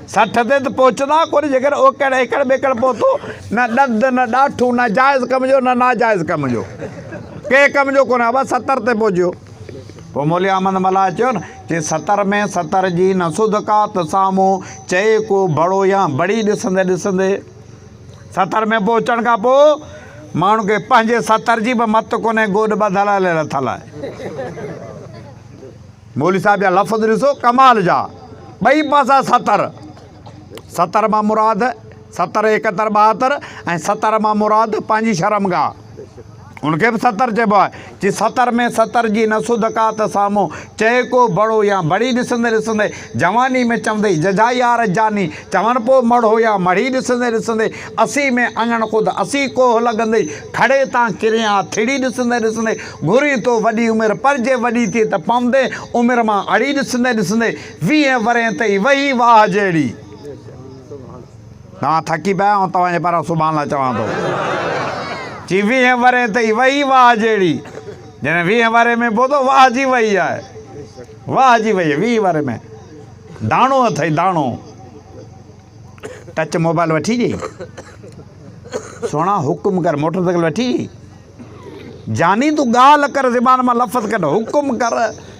60 ते त पहुचंदा कोन जेकर ओकड़ एकड़ ॿेकड़ पहुतो न ॾंद न ॾाठू न जाइज़ कम जो न नाजाइज़ कम जो कंहिं कम जो कोन आहे बसि 70 ते पहुचियो। पोइ मौली अहमद मल्हा चयो न कि 70 में 70 जी न सुध का त साम्हूं चए को बड़ो या बड़ी ॾिसंदे 70 में पहुचण खां पोइ माण्हू खे पंहिंजे 70 जी बि मत कोन्हे गोॾ ॿधल हले लथल आहे। मौली साहिब जा लफ़्ज़ ॾिसो कमाल जा ॿई पासा 70 मां मुराद 70 71 72 ऐं 70 मां मुराद पंहिंजी शर्मगाह उनखे बि 70 चइबो आहे कि 70 में 70 जी न सुध का त साम्हूं चए को बड़ो या बड़ी ॾिसंदे जवानी में चवंदे जजा यार जानी चवनि पोइ मड़ो या मड़ी ॾिसंदे 80 में अङण ख़ुदि 80 कोह लॻंदे खड़े तां किरिया थिड़ी ॾिसंदे घुरी तो वॾी उमिरि पर जे वॾी थी त पवंदे उमिरि मां अड़ी ॾिसंदे 20 वरे ताईं वही वाह जहिड़ी। तव्हां थकी पिया ऐं तव्हांजे पारां सुभाणे चवां थो 20 वरे ताईं वही वाह जहिड़ी जॾहिं 20 वारे में पहुतो वाह जी वई आहे, वाह जी वई आहे। 20 वारे में दाणो अथई दाणो। टच मोबाइल वठी ॾेई, सोना हुकुम कर, मोटरसाइकिल वठी जानी तूं ॻाल्हि कर, ज़बान मां लफ़्ज़ कढ, हुकुम कर,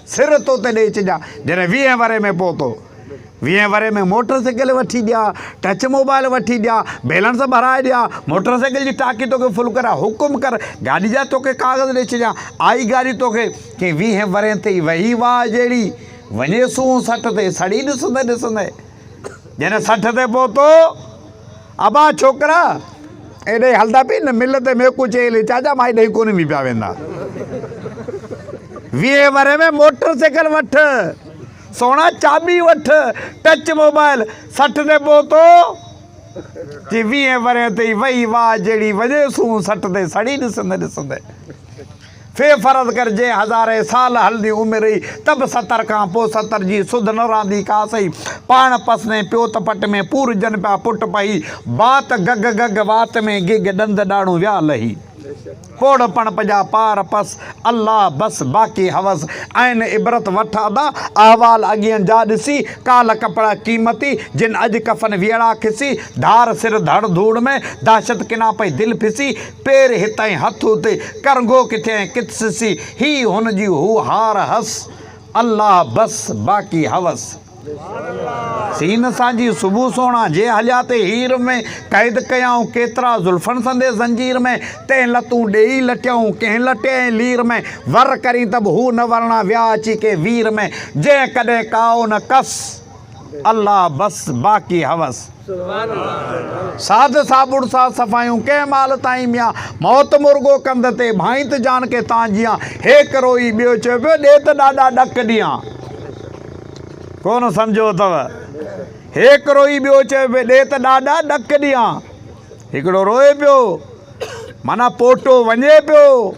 सिर तो ते ॾेई छॾियां। जॾहिं 20 वारे में पहुतो, 20 वारे में मोटरसाइकिल वठी ॾियां, टच मोबाइल वठी ॾियां, बैलेंस भराए ॾियां, मोटरसाइकिल जी टाकी तोखे फुल करां, हुकुम कर, गाॾी जा तोखे कागज़ ॾेई छॾियां, आई गाॾी तोखे कंहिं 20 वरे ते वही वाह जहिड़ी वञे सूं 60 ते सड़ी ॾिसंदे ॾिसंदे। जॾहिं 60 ते पहुतो, अबा छोकिरा एॾे हलंदा पई न मिल ते मेकू चई चाचा मां ॾेई कोन बि पिया वेंदा। 20 वरे में मोटरसाइकिल वठ, सोना चाबी वठ, टच मोबाइल। 60 ते पहुतो जी 20 वरे ते वही वाह जहिड़ी वञे सूं 60 ते सड़ी ॾिसंदे ॾिसंदे। फे फ़र्ज़ कर जे हज़ारे साल हलंदी उमिरि ई तब 70 खां पोइ 70 जी सुध न रहंदी का सही। पाण पसने पियो त पट में पूर जन पिया पुट पई, बात गग गग वात में गिग ॾंद ॾाणू विया लही। पोड़ पण पजा पार पस अल्लाह बस बाक़ी हवस। आइन इबरत वठ अदा अहवाल अॻियनि जा ॾिसी, काल कपिड़ा क़ीमती जिन अॼु कफ़न वियड़ा खिसी। धार सिर धड़ धूड़ में दहशत किना पई दिलि फिसी, पेर हितां हथ उते करंगो किथे किथ सिसी। ही हुन जी हू हार हस अल्लाह बस बाक़ी हवस। सीन सां सुबुह सोणा जे हलिया ते हीर में, क़ैद कयाऊं केतिरा ज़ुल्फ़नि संदे ज़ंजीर में। तंहिं लतूं ॾेई लटियाऊं कंहिं लटे लीर में, वर करी तब हू न वरणा विया अची के वीर में। जंहिं कॾहिं काओ न कस अल्लाह बस बाक़ी हवस। साध साबुड़ सा सफ़ायूं कंहिं माल ताईं मियां, मौत मुर्गो कंध ते भाईत जान के तां जियां। हे करो ई ॿियो चयो पियो ॾे त ॾाढा ॾक ॾियां, कोन सम्झो अथव। हिकिड़ो ई ॿियो चयो पियो ॾे त ॾाढा ॾक ॾियां। हिकिड़ो रोए पियो माना पोटो वञे पियो।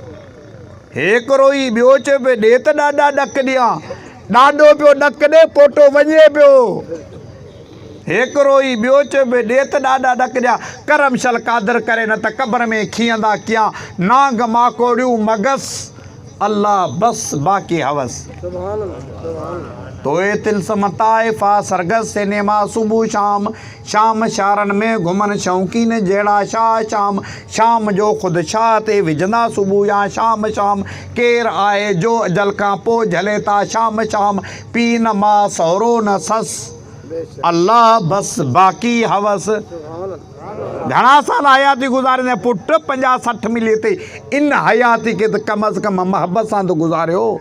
हिकिड़ो ई ॿियो चयो पियो ॾे त ॾाढा ॾक ॾियां, ॾाढो पियो ॾक ॾे पोटो वञे पियो। हिकिड़ो ई ॿियो चयो पियो ॾे त ॾाढा ॾक ॾियां। करम शल कादर करे न त क़बर में खींदा कीअं, नांग माकोड़ियूं मगस अल्लाह बस बाक़ी हवस। तोए तिलसम ताइफ़ा सरगस से नेमा सुबुह शाम, शाम शारन में घुमन शौकीन जहिड़ा शाह शाम। शाम जो ख़ुदि शाह ते विझंदा सुबुह या शाम शाम। केरु आहे जो अजल खां पोइ झले था शाम शाम। पी न मां सहुरो न सस अल्लाह बस बाक़ी हवस। घणा साल हयाती गुज़ारे पुट 50-60 मिली थी, इन हयाती खे त कम अज़ कम मोहब्बत सां तो गुज़ारियो।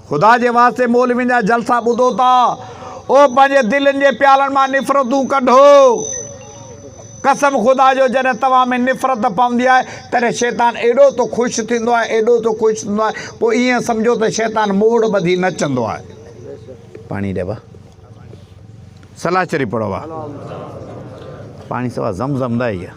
ख़ुदा जे वास्ते मौलवी जा जलसा ॿुधो था, ओ पंहिंजे दिलनि जे प्यालनि मां निफ़रतूं कढो। कसम ख़ुदा जो जॾहिं तव्हां में निफ़रत पवंदी आहे तॾहिं शैतान एॾो तो ख़ुशि थींदो आहे, एॾो तो ख़ुशि थींदो आहे, पोइ ईअं सम्झो त शैतान मोड़ ॿधी नचंदो आहे। पाणी ॾियव, सलाह चरी पढ़ो आहे, पाणी सवा ज़मज़म न आहे।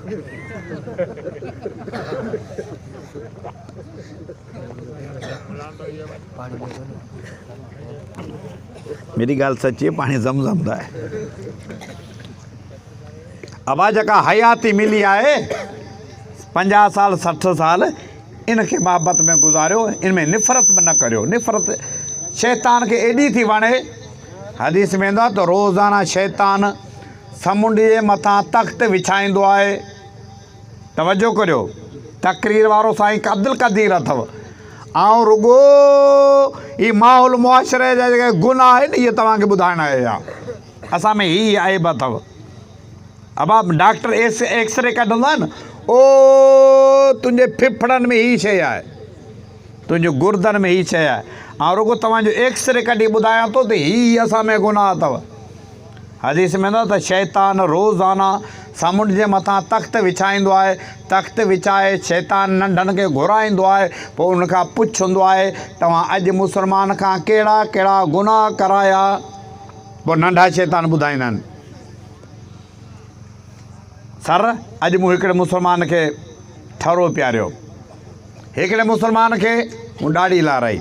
मेरी ॻाल्हि सची आहे, पाणी ज़मज़म न आहे। अबा जेका हयाती मिली आहे 50 साल 60 साल, इनखे मोहब्बत में गुज़ारियो, इनमें निफ़रत बि न करियो। निफ़रत शैतान खे एॾी थी वणे, हदीस में वेंदो आहे त रोज़ाना शैतान समुंड जे मथां तख़्त विछाईंदो आहे। तवजो करियो, तक़रीर वारो साईं अब्दुल क़दीर अथव। ऐं रुगो ही माहौल मुआशरे जा जेके गुनाह आहिनि इहे तव्हांखे ॿुधाइण आया। असां में ही आइब अथव। अब डॉक्टर एक्सरे कढंदा आहिनि, ओ तुंहिंजे फिफड़नि में ही शइ आहे, तुंहिंजे गुर्दनि में ही शइ आहे। ऐं रुगो तव्हांजो एक्सरे कढी ॿुधायां थो त ही असां में गुनाह अथव। हदीस में न त शैतान रोज़ाना समुंड जे मथां तख़्त विछाईंदो आहे। तख़्त विछाए शैतान नंढनि खे घुराईंदो आहे, पोइ उनखां पुछंदो आहे तव्हां अॼु मुस्लमान खां कहिड़ा कहिड़ा गुनाह कराया। पोइ नंढा शैतान ॿुधाईंदा आहिनि, सर अॼु मूं हिकिड़े मुस्लमान खे ठरो पियारियो, हिकिड़े मुस्लमान खे मूं ॾाढ़ी लाराई,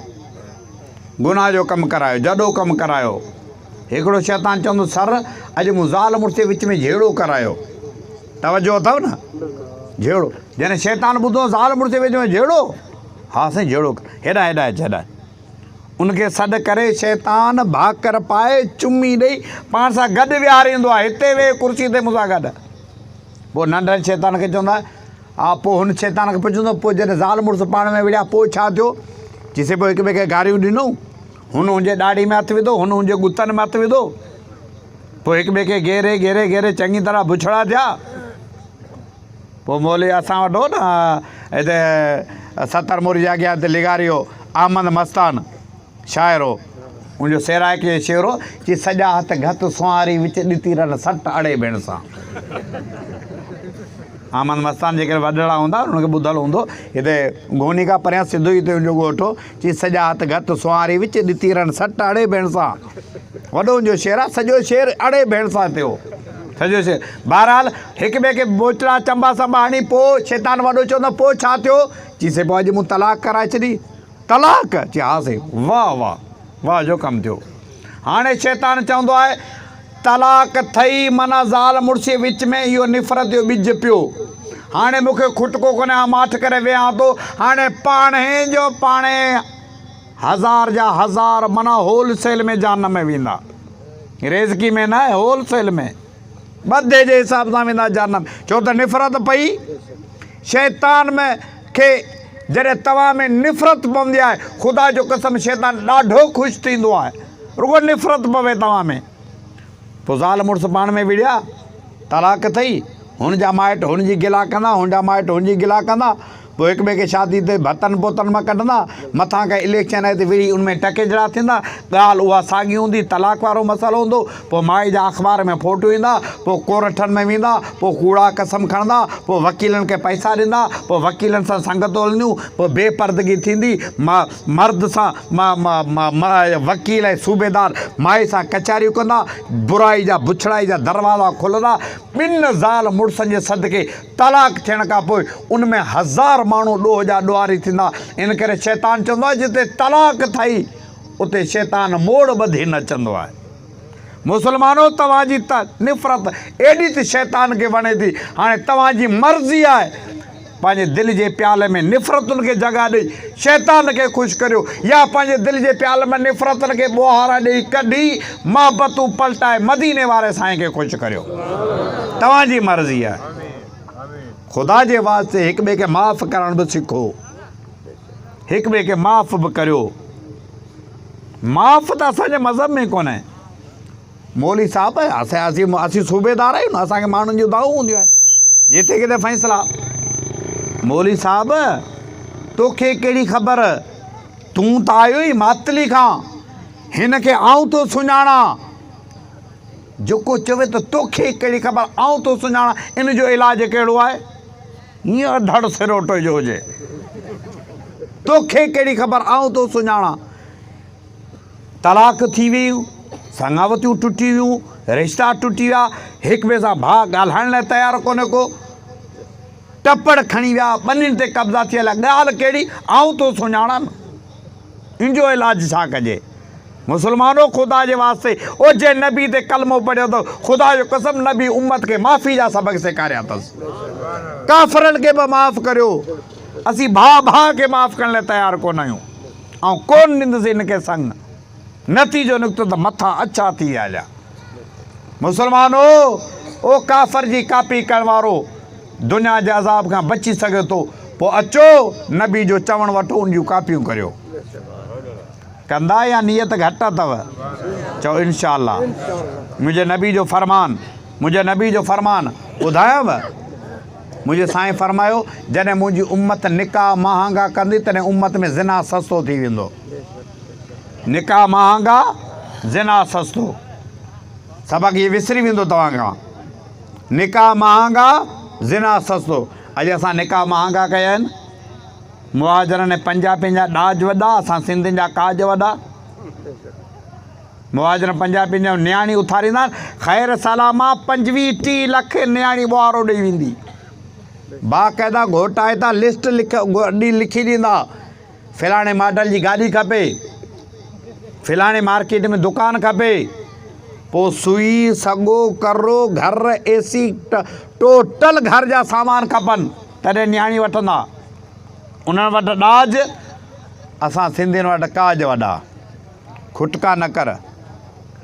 गुनाह जो कमु करायो, जॾो कमु करायो। हिकिड़ो शैतान चवंदो सर अॼु मूं ज़ाल मुड़ुस जे विच में झेड़ो करायो। तवजो अथव न, झेड़ो जॾहिं शैतान ॿुधो ज़ाल मुड़ुस जे विच में झेड़ो, हाँ साईं जहिड़ो हेॾा हेॾा हेॾा उनखे सॾु करे शैतान भाकर पाए चुमी ॾेई पाण सां गॾु विहारींदो आहे, हिते वेह कुर्सी ते मूंसां गॾु। पोइ नंढड़े शैतान खे चवंदो आहे हा, पोइ हुन शैतान खे पुछंदो पोइ जॾहिं ज़ाल मुड़ुसु पाण में विढ़िया पोइ छा थियो? चइसि पोइ हिक ॿिए खे गारियूं ॾिनऊं, हुन हुनजे ॾाढ़ी में हथु विधो, हुन हुनजे गुतनि में हथु विधो, पोइ हिक ॿिए खे घेरे घेरे घेरे चङी तरह बुछड़ा थिया। पोइ मोली असां वटि हो न हिते 70 मुरी जा अॻियां हिते लिगारियो अहमद मस्तान शाइर हो, मुंहिंजो सैराइके शेर हो, चई सॼा हथ घत सुवारी विच ॾिती रहनि सट अड़े भेण सां। अहमद मस्तान जेके वॾड़ा हूंदा उनखे ॿुधल हूंदो, हिते गोनी खां परियां सिधो ई तुंहिंजो ॻोठो, चई सॼा हथ घत सुवारी विच ॾिती रहनि सट अड़े भेण सां। वॾो हुनजो शेर आहे, सॼो शेर अड़े भेण सां थियो सॼो शेर। बहरहाल हिक ॿिए खे बोचड़ा चंबा संबा हणी पोइ शैतान वॾो चवंदो पोइ छा थियो? चइसि पोइ अॼु मूं तलाक कराए छॾी। तलाक? चई हा साईं। वाह वाह वाह जो कमु थियो। हाणे शैतान चवंदो आहे तलाक थई माना ज़ाल मुड़ुस जे विच में इहो निफ़रत जो ॿिज पियो, हाणे मूंखे खुटको कोन्हे, माठ करे वेहां थो, हाणे पाणे जो पाणे 1000 जा 1000 माना होलसेल में जान में वेंदा, रेज़की में न आहे, होलसेल में ॿधे जे हिसाब सां वेंदा जान में। छो त निफ़रत पई शैतान में खे जॾहिं तव्हां में निफ़रत पवंदी आहे, ख़ुदा जो कसम शैतान ॾाढो ख़ुशि थींदो आहे, रुॻो निफ़रत पवे तव्हां में। पोइ ज़ाल मुड़ुसु पाण में विढ़िया, तलाक अथई, हुनजा माइट हुनजी गिला कंदा, हुनजा माइट हुनजी गिला कंदा, पोइ हिक ॿिए खे शादी ते भतनि पोतनि मां कढंदा, मथां खां इलेक्शन आहे त विढ़ी उनमें टकेजड़ा थींदा, ॻाल्हि उहा साॻी हूंदी, तलाक वारो मसालो हूंदो। पोइ माई जा अख़बार में फ़ोटो ईंदा, पोइ कोर्टनि में वेंदा, पोइ कूड़ा कसम खणंदा, पोइ वकीलनि खे पैसा ॾींदा, पोइ वकीलनि सां संगतूं हलंदियूं, पोइ बेपर्दगी थींदी, मर्द सां वकील ऐं सूबेदार माई सां कचहरियूं कंदा, बुराई जा बुछड़ाई जा दरवाज़ा खुलंदा। ॿिनि ज़ाल मुड़ुसनि जे सदके तलाक थियण खां पोइ उनमें 1000 माण्हू ॾोह जा ॾुआरी थींदा। इन करे शैतान चवंदो आहे जिते तलाक थई उते शैतान मोड़ ॿधी नचंदो आहे। मुस्लमानो तव्हांजी निफ़रत एॾी त शैतान खे वणे थी, हाणे तव्हांजी मर्ज़ी आहे पंहिंजे दिलि जे प्याले में निफ़रतुनि खे जॻह ॾेई शैतान खे ख़ुशि करियो, या पंहिंजे दिलि जे प्याले में निफ़रतुनि खे ॿोहारा ॾेई कढी मुहबतूं पलटाए मदीने वारे साईं खे ख़ुशि करियो, तव्हांजी मर्ज़ी आहे। ख़ुदा जे वास्ते हिक ॿिए खे माफ़ु करण बि सिखो, हिक ॿिए खे माफ़ु बि करियो। माफ़ु त असांजे मज़हब में कोन्हे। मौली साहब असीं सूबेदार आहियूं न, असांखे माण्हुनि जूं दाऊं हूंदियूं आहिनि, जिते किथे फ़ैसिला। मौली साहब तोखे कहिड़ी ख़बर, तूं त आयो ई मातली खां, हिन खे आऊं थो सुञाणा, जेको चवे त तोखे कहिड़ी ख़बर, आऊं थो सुञाणा, इन जो इलाजु कहिड़ो आहे? हीअं धड़ सिरोटो जो हुजे, तोखे कहिड़ी ख़बर, आऊं थो सुञाणा। तलाक थी वियूं, संगावतियूं टुटी वियूं, रिश्ता टुटी विया, हिक ॿिए सां भाउ ॻाल्हाइण लाइ तयारु कोन्हे को, टपड़ खणी विया, ॿनिनि ते कब्ज़ा थियल, ॻाल्हि कहिड़ी, आऊं थो सुञाणा न, इन जो इलाजु छा कजे? मुस्लमानो ख़ुदा जे वास्ते ओ जे नबी ते कलमो पढ़ियो अथव, ख़ुदा जो कसम नबी उम्मत खे माफ़ी जा सबक़ सेखारिया अथसि, काफ़िरनि खे बि माफ़ु करियो। असीं भाउ खे माफ़ु करण लाइ तयारु कोन आहियूं, ऐं कोन ॾींदुसि हिन खे संग, नतीजो निकितो त मथां अछा थी हलिया। मुस्लमानो ओ काफ़िर जी कापी करण वारो दुनिया जे अज़ाब खां बची सघे थो, पोइ अचो नबी जो चवणु वठो, उन जूं कापियूं करियो। कंदा या नियत घटि अथव? चओ इंशा अल्लाह। मुंहिंजे नबी जो फ़रमान ॿुधायांव, मुंहिंजे साईं फ़रमायो जॾहिं मुंहिंजी उम्मत निकाह महांगा कंदी तॾहिं उम्मत में ज़िना सस्तो थी वेंदो। निकाह महांगा, ज़िना सस्तो, सबक़ इहे विसरी वेंदो तव्हां खां। निकाह महांगा, ज़िना सस्तो। अॼु असां निकाह महांगा कया आहिनि, मुहाजरनि पंहिंजा ॾाज वॾा, असां सिंधियुनि जा काज वॾा। मुहाजर पंहिंजा नियाणी उथारींदा आहिनि, ख़ैर सलामा 25-30 लख नियाणी ॿुहारो ॾेई वेंदी, बाक़ाइदा घोटाइता लिस्ट लिखी ॾींदा, फलाणे मॉडल जी गाॾी खपे, फलाणे मार्केट में दुकानु खपे, पोइ सुई सॻो करो घर AC टोटल घर जा सामान खपनि, तॾहिं नियाणी वठंदा। उन्हनि वटि ॾाज, असां सिंधियुनि वटि काज वॾा। खुटका न कर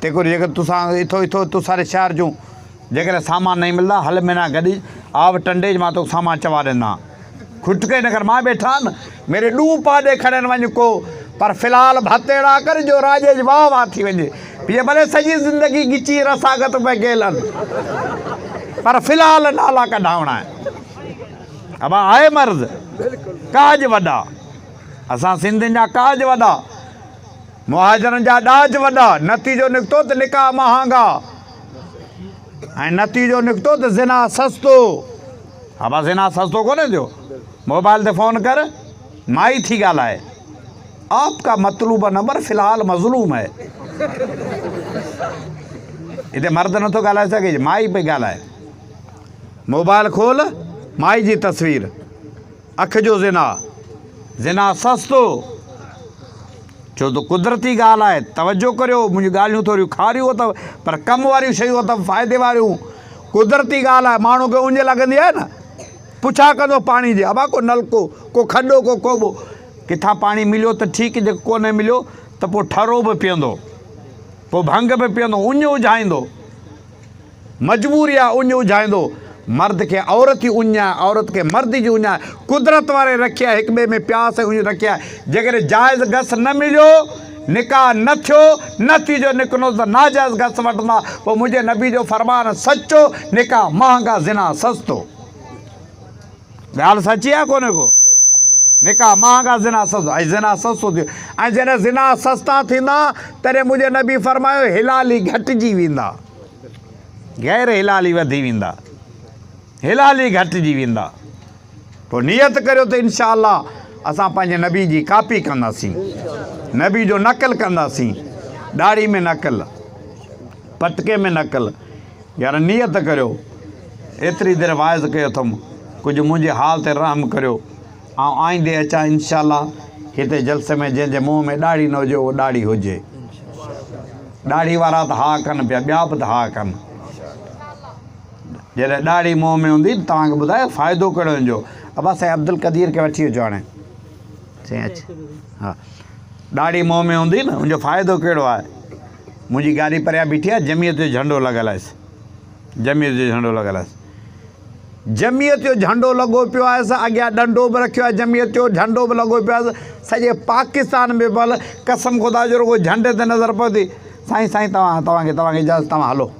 तेको जेकर तुसां इथो इथो तूं सारे शहर जूं जेकर सामान नहीं मिलंदा हल में ना गॾी आव टंडे मां तो सामान चवा ॾिना। खुटके न कर, मां वेठा न मेरे ॾूं पा ॾे खणनि वञ को, पर फ़िलहाल भत अहिड़ा कर जो राजे जी वाह वाह थी वञे। पीअ भले सॼी ज़िंदगी ॻिची रसागत पे गेलनि, पर फ़िलहाल नाला कढावणा आहे। अब आहे मर्ज़ काज वॾा, असां सिंधियुनि जा काज वॾा, मुहाजरनि जा ॾाज वॾा। नतीजो निकितो त निकाह महांगा ऐं नतीजो निकितो त ज़िना सस्तो। अब ज़िना सस्तो कोन्हे थियो। मोबाइल ते फ़ोन कर, माई थी ॻाल्हाए, आपका मतलूबा नंबर फ़िलहाल मज़लूम है। हिते मर्द नथो ॻाल्हाए सघे, माई पई ॻाल्हाए। मोबाइल खोल, माई जी तस्वीर, अख जो ज़िना, ज़िना सस्तो। छो त कुदरती ॻाल्हि आहे, तवजो करियो। मुंहिंजी ॻाल्हियूं थोरियूं खारियूं अथव पर कम वारियूं शयूं अथव, फ़ाइदे वारियूं। कुदरती ॻाल्हि आहे, माण्हू खे उंज लॻंदी आहे न, पुछा कंदो पाणी जी, अबा को नलको को खॾो को कोबो, किथां पाणी मिलियो त ठीकु, जेको कोन्हे मिलियो त पोइ ठरो बि पीअंदो, पोइ भंग बि पीअंदो, उञ उझाईंदो। मजबूरी आहे, उञ उझाईंदो। मर्द खे औरत जी उञ आहे, औरत खे मर्द जी उञ आहे। कुदरत वारे रखिया, हिक ॿिए में प्यास ऐं उञ रखिया। जेकर जाइज़ घस न मिलियो, निकाह न थियो, नतीजो निकिरो त नाजाइज़ घस वठंदा। पोइ मुंहिंजे नबी जो फरमान सचो, निकाह महांगा ज़िना सस्तो। ॻाल्हि सची आहे कोन्हे को? निकाह महांगा ज़िना सस्तो, ऐं ज़िना सस्तो थियो। ऐं जॾहिं ज़िना सस्ता थींदा तॾहिं मुंहिंजे नबी फरमायो हिलाली घटिजी वेंदा, गैर हिलाली वधी वेंदा, हिलाली घटिजी वेंदा। पोइ नियत करियो त इनशा अल्लाह असां पंहिंजे नबी जी कापी कंदासीं, नबी जो नक़ल कंदासीं। ॾाढ़ी में नक़ल, पटके में नक़ल। यार नियत करियो, एतिरी देरि वाइज़ कयो अथमि, कुझु मुंहिंजे हाल ते रहम करियो। ऐं आईंदे अचां इनशा हिते जलसे में जंहिंजे मुंहं में ॾाढ़ी न हुजे उहो ॾाढ़ी हुजे। ॾाढ़ी वारा त हा कनि पिया, ॿिया बि त हा कनि। जॾहिं ॾाढ़ी मुंहं में हूंदी तव्हांखे ॿुधायो फ़ाइदो कहिड़ो हुनजो। अबा साईं अब्दुल क़दीर खे वठी अचो हाणे, साईं अच। हा, ॾाढ़ी मुंहं में हूंदी न, हुनजो फ़ाइदो कहिड़ो आहे। मुंहिंजी गाॾी परियां बीठी आहे, जमीयत जो झंडो लॻल आहे, जमीयत जो झंडो लॻल आहे। जमीयत जो झंडो लॻो पियो आहे, अॻियां डंडो बि रखियो आहे, जमीयत जो झंडो बि लॻो पियो आहे। सॼे पाकिस्तान में भल कसम ख़ुदा जो रुॻो झंडे ते नज़र पवंदी। साईं साईं तव्हांखे इजाज़त, तव्हां हलो।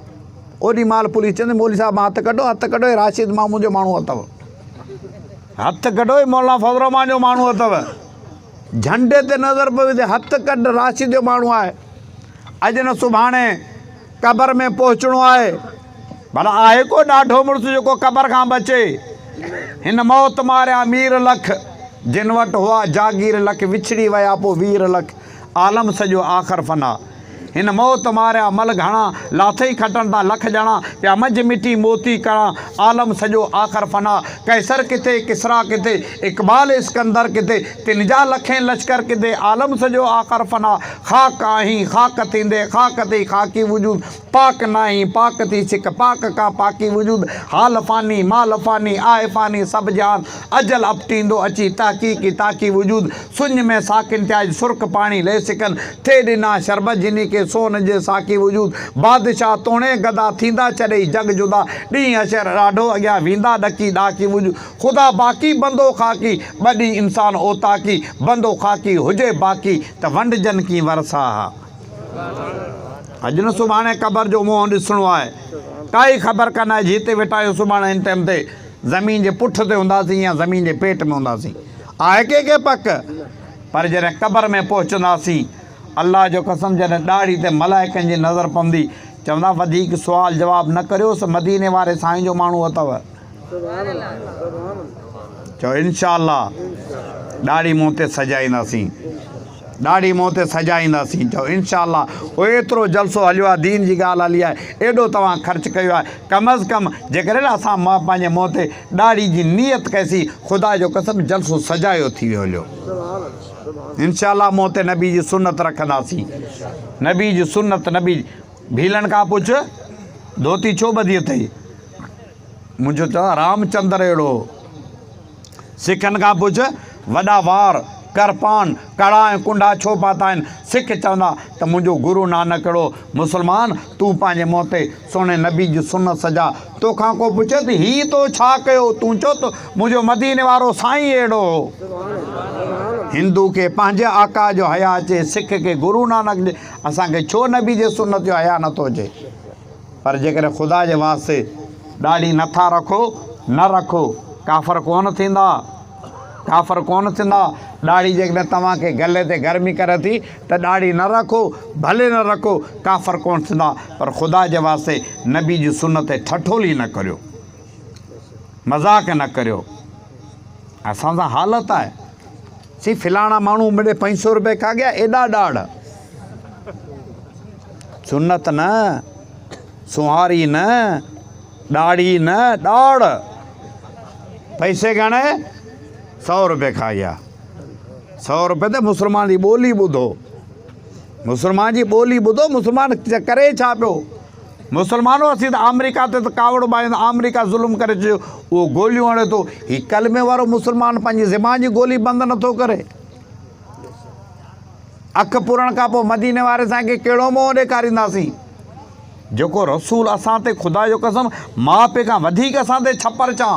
ओॾी महिल पुलिस चवंदी मौली साहिबु मां हथु कढो, हथु कढो, राशिद मां मुंहिंजो माण्हू अथव, हथु कढो, मौलाना फज़ल रहमान जो माण्हू अथव। झंडे ते नज़र पवे, हथु कढ, राशिद जो माण्हू आहे। अॼु न सुभाणे क़बर में पहुचणो आहे। भला आहे को ॾाढो मुड़ुस जेको क़बर खां बचे। हिन मौत मारिया मीर लख, जिन वटि हुआ जागीर लख, विछड़ी विया पोइ वीर लख, आलम सॼो आख़िर फना। हिन मौत मारिया मल घणा, लाथई खटनि था लख ॼणा, पिया मंझि मिटी मोती कणा, आलम सॼो आख़िर फना। कैसर किथे, किसरा किथे, इक़बाल इस्कंदर किथे, तिन जा लखें लश्कर किथे, आलम सॼो आख़िर फना। ख़ाक आहीं ख़ाक थींदे, ख़ाक थी ख़ाकी वजूद, पाक नाहीं पाक थी सिक, पाक का पाकी वजूद। हाल फ़ानी माल फ़ानी, आए फ़ानी सभु जान, अजल अपटींदो अची ताक़ी ताक़ी वजूद। सुञ में साकिन थिया सुर्ख पाणी ले सिकन, थे ॾिना शरबत जिनी के सोन जे साकी वजूद। बादशाह तोणे गदा थींदा चढ़ई जग जुदा, ॾींहुं अशर ॾाढो अॻियां वेंदा ॾकी ॾाकी वजूद। ख़ुदा बाक़ी बंदो ख़ाकी, ॿॾी इंसान ओताकी, बंदो ख़ाकी हुजे बाक़ी त वंडजन की वरसा। अॼु न सुभाणे क़बर जो मुंहुं ॾिसणो आहे। काई ख़बर कान आहे जिते वेठा आहियूं सुभाणे हिन टाइम ते ज़मीन जे पुठ ते हूंदासीं या ज़मीन जे पेट में हूंदासीं, आहे कंहिंखे पक। पर जॾहिं क़बर में पहुचंदासीं, अल्लाह जो कसम जॾहिं ॾाढ़ी ते मलाइकनि जी नज़र पवंदी, चवंदा वधीक सुवाल जवाब न करियोसि, मदीने वारे साईं जो माण्हू अथव। चओ इनशा ॾाढ़ी मुंहं ते सजाईंदासीं, ॾाढ़ी मुंहं ते सजाईंदासीं। चओ इनशा उहो एतिरो जलसो हलियो आहे, दीन जी ॻाल्हि हली आहे, एॾो तव्हां ख़र्चु कयो आहे। कम अज़ कम जेकॾहिं असां पंहिंजे मुंहं ते ॾाढ़ी जी नियत कईसीं, ख़ुदा जो कसम जलसो सजायो थी वियो हलियो। इनशा मुंहं ते नबी जी सुनत रखंदासीं, नबी जी सुनत। नबी भीलनि खां पुछ धोती छो ॿधी अथई, मुंहिंजो चवंदा रामचंद्र अहिड़ो। सिखनि खां पुछ वॾा वार करपान कड़ा ऐं कुंडा छो पाता आहिनि। सिख चवंदा त मुंहिंजो गुरु नानक अहिड़ो। मुस्लमान तूं पंहिंजे मुंहं ते सोने नबी जी सुनत सजा। तोखां को पुछे त हीउ तो छा कयो, तूं चओ त मुंहिंजो मदीने वारो साईं अहिड़ो हो। हिंदू खे पंहिंजे आका जो हया अचे, सिख खे गुरु नानक जे, असांखे छो नबी जे सुनत जो हया नथो अचे। पर जेकॾहिं ख़ुदा जे वास्ते ॾाढी नथा रखो, न रखो, काफ़र कोन थींदा, काफ़र कोन थींदा। ॾाढ़ी जेकॾहिं तव्हांखे गले ते गर्मी करे थी त ॾाढ़ी न रखो, भले न रखो, काफ़र कोन थींदा। पर ख़ुदा जे वास्ते नबी जी सुनत ते ठठोली न करियो, मज़ाक न करियो। असां सां हालत आहे सी फलाणा माण्हू मिड़े 500 रुपए खा गया, एॾा ॾाढ़। सुनत न, सुहारी न, ॾाढ़ी न, ॾाढ़। पैसे घणे? 100 रुपए खा गया। 100 रुपए ते मुस्लमान जी ॿोली ॿुधो, मुस्लमान जी ॿोली ॿुधो। मुस्लमान करे छा पियो? मुस्लमानो असीं त अमेरिका ते त कावड़ ॿाईंदा, अमेरिका ज़ुल्म करे चयो, उहो गोलियूं हणे थो। हीउ कलमे वारो मुस्लमान पंहिंजी ज़बान जी गोली बंदि नथो करे। अखि पुरण खां पोइ मदीने वारे साईं खे कहिड़ो मोह ॾेखारींदासीं? जेको रसूल असां ते, ख़ुदा जो कसम, माउ पीउ खां वधीक असां ते छपर चां।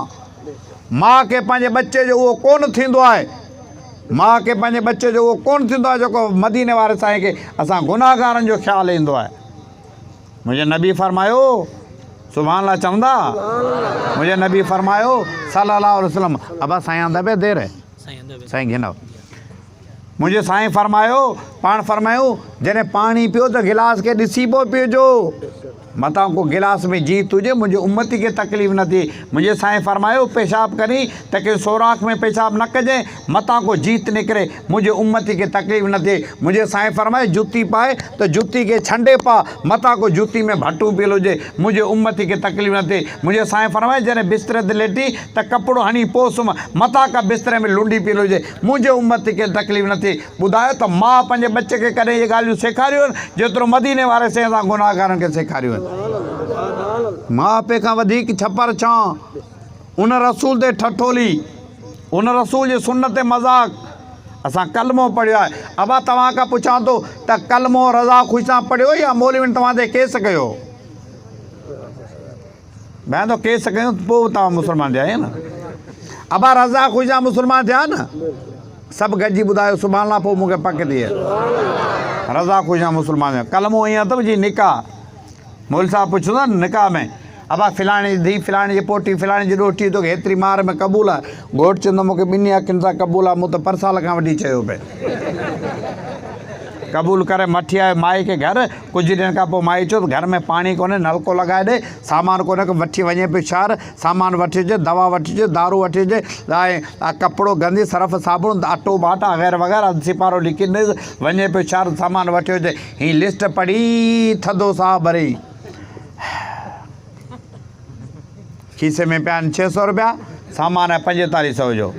माउ खे पंहिंजे बचे जो उहो कोन थींदो आहे, माउ खे पंहिंजे बचे जो उहो कोन थींदो आहे जेको मदीने वारे साईं खे असां गुनाहगारनि जो ख़्यालु ईंदो आहे। मुंहिंजे नबी फरमायो, सुभाणे अल्लाह चवंदा, मुंहिंजे नबी फरमायो सल्लल्लाहु अलैहि वसल्लम, अबा साईं आंदा पिया देर साईं गिनो। मुंहिंजे साईं फरमायो, पाण फरमायूं, जॾहिं पाणी पियो त गिलास खे ॾिसी पोइ पीअजो। मथां को गिलास में जीत हुजे, मुंहिंजे उम्मती खे तकलीफ़ न थिए। मुंहिंजे साईं फरमायो, पेशाब करी त के सोराख़ में पेशाब न कजे, मथां को जीत निकिरे, मुंहिंजे उम्मती खे तकलीफ़ न थिए। मुंहिंजे साईं फरमायो, जुती पाए त जुती खे छंडे पा, मथां को जुती में भटू पियल हुजे, मुंहिंजे उम्मती खे तकलीफ़ न थिए। मुंहिंजे साईं फरमायो, जॾहिं बिस्तरे ते लेटी त कपिड़ो हणी पोइ सुम्ह, मथां का बिस्तरे में लुंडी पियल हुजे, मुंहिंजे उम्मती खे तकलीफ़ न थिए। ॿुधायो त माउ पंहिंजे बचे खे कॾहिं इहे ॻाल्हियूं सेखारियूं आहिनि जेतिरो मदीने वारे साईं सां गुनाहगारनि खे सेखारियूं आहिनि। माउ पीउ खां वधीक छपर छां, उन रसूल ते ठठोली, उन रसूल जी सुनत ते मज़ाक। असां कलमो पढ़ियो आहे। अबा तव्हां खां पुछां थो त कलमो रज़ा ख़ुशि सां पढ़ियो या मौलवियुनि तव्हां ते केस कयो? भेण तो केस कयूं पोइ तव्हां मुस्लमान थिया न। अबा रज़ा ख़ुशि सां मुस्लमान थिया न? सभु गॾिजी ॿुधायो सुभाणे लाइ, पोइ मूंखे पक थी रज़ा ख़ुशि सां मुस्लमान थिया। कलमो ईअं अथव जी निकाह, मोल साहब पुछंदा न निकाह में, अबा फिलाणे जी धीउ, फिलाणे जी पोटी, फिलाणे जी ॾोठी तोखे हेतिरी मार में क़बूल आहे? घोटु चवंदो मूंखे ॿिन्ही अखियुनि सां क़बूल आहे, मूं त पर साल खां वठी चयो पिए। क़बूल करे मठी आयो माई खे घर। कुझु ॾींहंनि खां पोइ माई चयो त घर में पाणी कोन्हे, नलको लॻाए ॾे, सामान कोन्हे, वठी वञे पियो शहर, सामान वठी अचे, दवा वठी अचे, दारू वठी अचे, ऐं कपिड़ो गंदी, सर्फ साबुण, अटो बाटा वग़ैरह वग़ैरह सिपारो लिखी ॾेसि, वञे पियो शहर, सामान वठी अचे। हीअ लिस्ट पढ़ी थधो साह भरे खीसे में पिया आहिनि 600 रुपया, सामान आहे 4500 जो।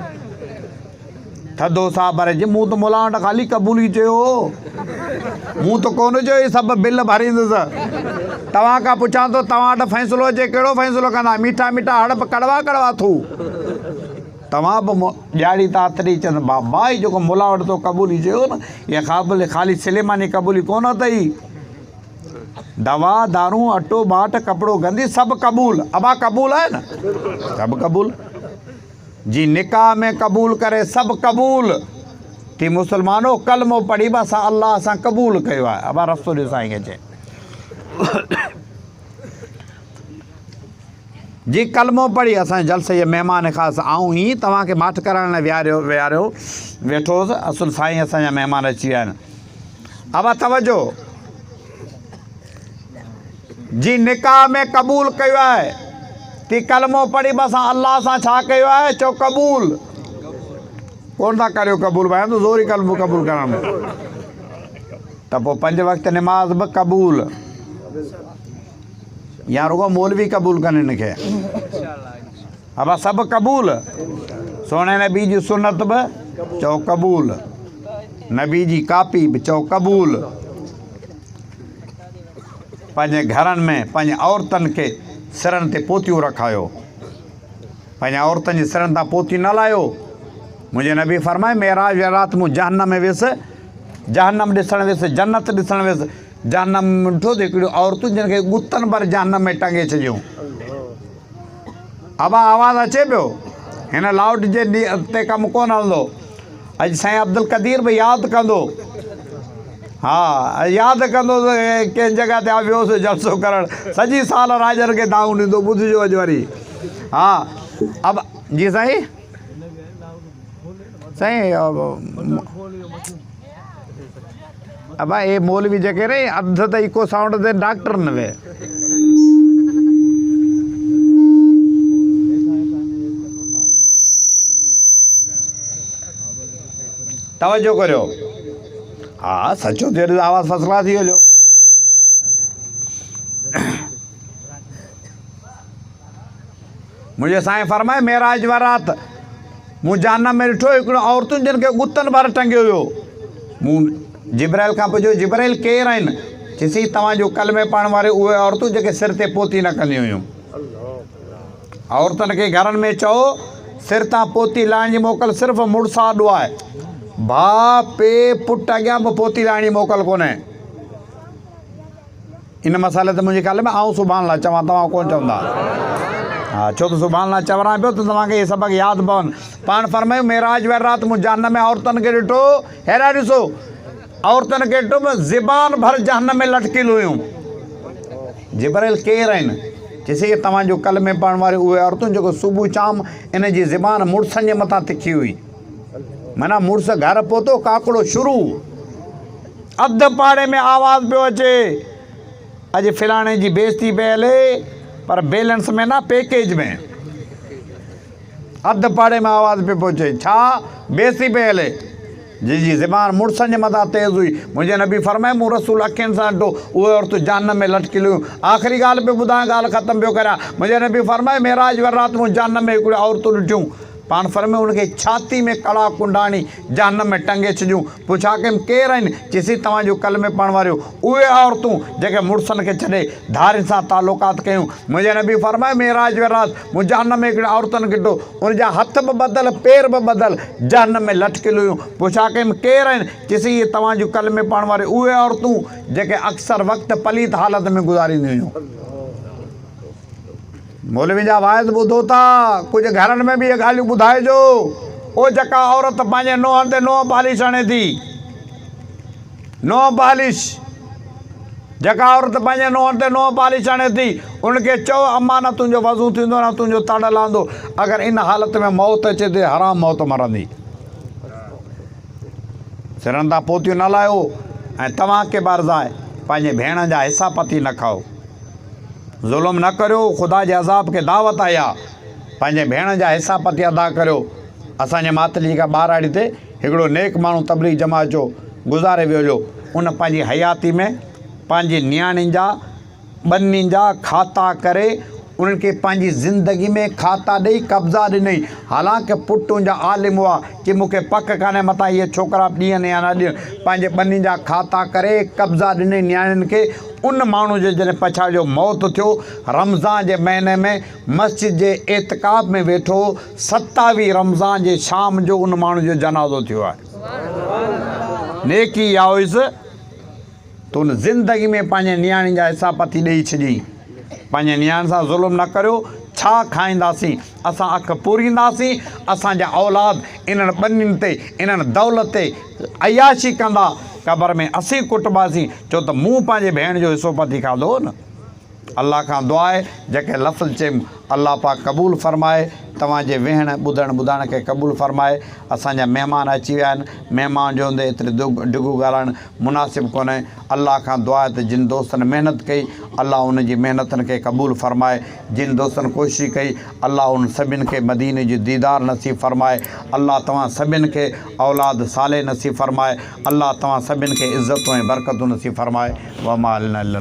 थधो साह भरे जी, मूं त मुला वटि ख़ाली क़बूल ई चयो, मूं त कोन चयो इहे सभु बिल भरींदुसि। तव्हां खां पुछां थो, तव्हां वटि फ़ैसिलो अचे, कहिड़ो फ़ैसिलो कंदा? मीठा मीठा हड़प, कड़वा कड़वा थू। तव्हां बि ॾियारी तातरी चवंदा बाबा ई जेको मुला वटि तो क़बूल ई चयो न, इहा क़ाबिल ख़ाली सिलेमानी क़बूली कोन अथई। दवा दारू अटो बाट कपिड़ो गंदी सभु क़बूल। अबा क़बूल आहे न? सभु क़बूल जी। निकाह में क़बूल करे सभु क़बूल थी। मुस्लमानो कलमो पढ़ी बि असां अलाह सां क़बूल कयो आहे। अबा रस्तो ॾियो साईं खे चए जी, कलमो पढ़ी असांजे जलसे जे महिमान ख़ासि आऊं ई तव्हांखे माठ करण लाइ विहारियो वेठोसि। असुल साईं असांजा महिमान अची विया आहिनि। अबा तवजो जी, निकाह में क़बूल कयो आहे थी। कलमो पढ़ी बि असां अलाह सां छा कयो आहे? चओ क़बूल। कोन था करियो क़बूल भाई, तो ज़ोरी कलमो क़बूल करण में त पोइ 5 वक़्त निमाज़ बि क़बूल, या रुगो मौलवी क़बूल कनि हिनखे? अबा सभु क़बूल। सोने नबी जी सुनत बि चओ क़बूल, नबी जी कापी बि चओ क़बूल। पंहिंजे घरनि में पंहिंजे औरतुनि खे सिरनि ते पोतियूं रखायो, पंहिंजे औरतुनि जे सिरनि तां पोती न लाहियो। मुंहिंजे नबी फरमाए मेराज राति मूं जहन्नम में वियुसि, जहन्नम ॾिसणु वियुसि, जन्नत ॾिसणु वियुसि। जहन्नम ॾिठो त हिकिड़ियूं औरतूं जिन खे गुतनि भर जहन्नम में टंगे छॾियूं। अबा आवाज़ु अचे पियो, हिन लाउड जे ते कमु कोन हलंदो। अॼु साईं अब्दुल कदीर बि यादि कंदो, हा यादि कंदो त कंहिं जॻह ते वियोसीं जलसो करणु, सॼी साल राजर खे दाऊं ॾींदो, ॿुधिजो अॼु वरी। हा अब जी साईं, साईं अबा ये मौलवी जेके रे अध त इको साउंड ते डॉक्टर न वे। तवज्जो करियो, हाँ सचो तेरे आवाज़ फसला थी वियो। मुझे साईं फरमाए मेराज वारात मूं जहन्नम में ॾिठो हिकिड़ो औरतुनि जिन खे गुतनि भर टंगियो हुयो। मूं जिब्राइल खां पुछियो जिब्राइल केरु आहिनि? चइसि तव्हांजो कलमे पढ़ण वारे उहे औरतूं जेके सिर ते पोती न कंदियूं हुयूं। औरतुनि खे घरनि में चओ सिर तां पोती लाइण जी मोकल सिर्फ़ु मुड़ुस आॾो आहे, भाउ पीउ पुटु अॻियां बि पोती लाइण जी मोकल कोन्हे। इन मसाले ते मुंहिंजी कल में आऊं सुभाणे लाइ चवां, तव्हां कोन चवंदा। हा छो त सुभाणे लाइ चवणा पियो त तव्हांखे इहे सबक़ यादि पवनि। पाण फरमायो मेराज वारी राति मूं जहन्नम में औरतुनि खे ॾिठो, हेरा ॾिसो औरतुनि खे ॾिठो ज़िबान भर जहन्नम में लटकियल हुयूं। जिब्राइल केरु आहिनि? चइसि तव्हांजो कलमे पढ़ण वारी उहे औरतूं जेको सुबुह शाम इन जी ज़िबान मुड़ुसनि जे मथां तिखी हुई। माना मुड़ुस घर पहुतो काकड़ो शुरू, अधु पाड़े में आवाज़ पियो अचे अॼु फलाणे जी बेइज़ती पई हले, पर बैलेंस में ना पैकेज में। अधु पाड़े में आवाज़ पियो पहुचे, छा बेइज़ती पई हले, जी ज़बान मुड़ुसनि जे मथां तेज़ हुई। मुंहिंजे नबी फरमाए मूं रसूल अखियुनि सां ॾिठो उहे औरतूं जहन्नम में लटकियल हुयूं। आख़िरी ॻाल्हि पियो ॿुधायां, ॻाल्हि ख़तमु पियो करियां। मुंहिंजे नबी फरमाए मेराज वारी राति मूं जहन्नम में हिकिड़ियूं औरतूं ॾिठियूं, पाण फरमाए उनखे छाती में कड़ा कुंडाणी जहन्नम में टंगे छॾियूं। पुछा कयमि केरु आहिनि? चइसि तव्हांजो कलमे पढ़ण वारियूं उहे औरतूं जेके मुड़ुसनि खे छॾे धारियुनि सां तालुकात कयूं। मुंहिंजे नबी फरमाए मेराज वारी राति मूं जहन्नम में हिकिड़े औरतुनि खे ॾिठो, उनजा हथ बि ॿधल पेर बि ॿधल जहन्नम में लटकियल हुयूं। पुछा कयमि केरु आहिनि? चइसि इहे तव्हांजो कलमे पढ़ण वारे उहे औरतूं जेके अक्सर वक़्तु पलीत हालत में गुज़ारींदियूं हुयूं। मौलवी जा वाइद ॿुधो था, कुझु घरनि में बि इहे ॻाल्हियूं ॿुधाइजो। ओ जेका औरत पंहिंजे नुंहं ते नोह पालिश हणे थी, नोह पालिश, जेका औरत पंहिंजे नुंहं ते नोह पालिश हणे थी उनखे चओ अम्मा न तुंहिंजो वज़ू थींदो न तुंहिंजो तड़ लहंदो, अगरि इन हालत में मौत अचे त हराम मौत मरंदी। सिरनि तां पोतियूं न लाहियो ऐं तव्हांखे बर्ज़ आहे पंहिंजे भेण जा हिसा पती न खाओ, ज़ुल्म न करियो, ख़ुदा जे अज़ाब खे दावत आई आहे, पंहिंजे भेण जा हिसा पती अदा करियो। असांजे मातली का ॿाराड़ी ते हिकिड़ो नेक माण्हू तबलीग जमात जो गुज़ारे वियो हो। उन पंहिंजी हयाती में पंहिंजी नियाणियुनि जा ॿनियुनि जा खाता करे उन्हनि खे पंहिंजी ज़िंदगी में खाता ॾेई कब्ज़ा ॾिनई। हालांकि पुटु जा आलिम हुआ कि मूंखे पक कान्हे मथां इहे छोकिरा ॾियनि या न ॾियनि, पंहिंजे ॿनियुनि जा खाता करे कब्ज़ा ॾिनई नियाणियुनि खे। उन माण्हू जे जॾहिं पछाड़ि जो मौत थियो, रमज़ान जे महीने में मस्जिद जे एतिकाफ़ में वेठो, 27 रमज़ान जे शाम जो उन माण्हू जो जनाज़ो थियो आहे। नेकी इहा हुईसि त उन ज़िंदगी में पंहिंजे नियाणी जा हिसा पती ॾेई छॾियईं। पंहिंजे नियाणी सां ज़ुल्म न करियो, छा खाईंदासीं, असां अखि पूरींदासीं, असांजा औलाद इन्हनि ॿनियुनि ते इन्हनि दौलत ते अयाशी कंदा, क़बर में असीं कुटबासीं, छो त मूं पंहिंजे भेण जो हिसो पती खाधो न। अल्लाह खां दुआ आहे जेके लफ़्ज़ चयमि अल्लाह पाक क़बूल फ़रमाए, तव्हांजे वेहण ॿुधण ॿुधाइण खे क़बूल फ़रमाए। असांजा महिमान अची विया आहिनि, महिमान जो हूंदे एतिरे डिघो ॻाल्हाइणु मुनासिबु कोन्हे। अल्लाह खां दुआ आहे त जिन दोस्तनि महिनत कई अल्लाह उन जी महिनतनि खे क़बूल फ़रमाए, जिन दोस्तनि कोशिशि कई अल्लाह उन सभिनि खे मदीने जी दीदार नसीब फ़रमाए। अल्लाह तव्हां सभिनि खे औलाद साले नसीब फ़रमाए। अल्लाह तव्हां सभिनि खे इज़तूं ऐं बरकतूं नसीब फ़रमाए। वमा अलैना इल्लल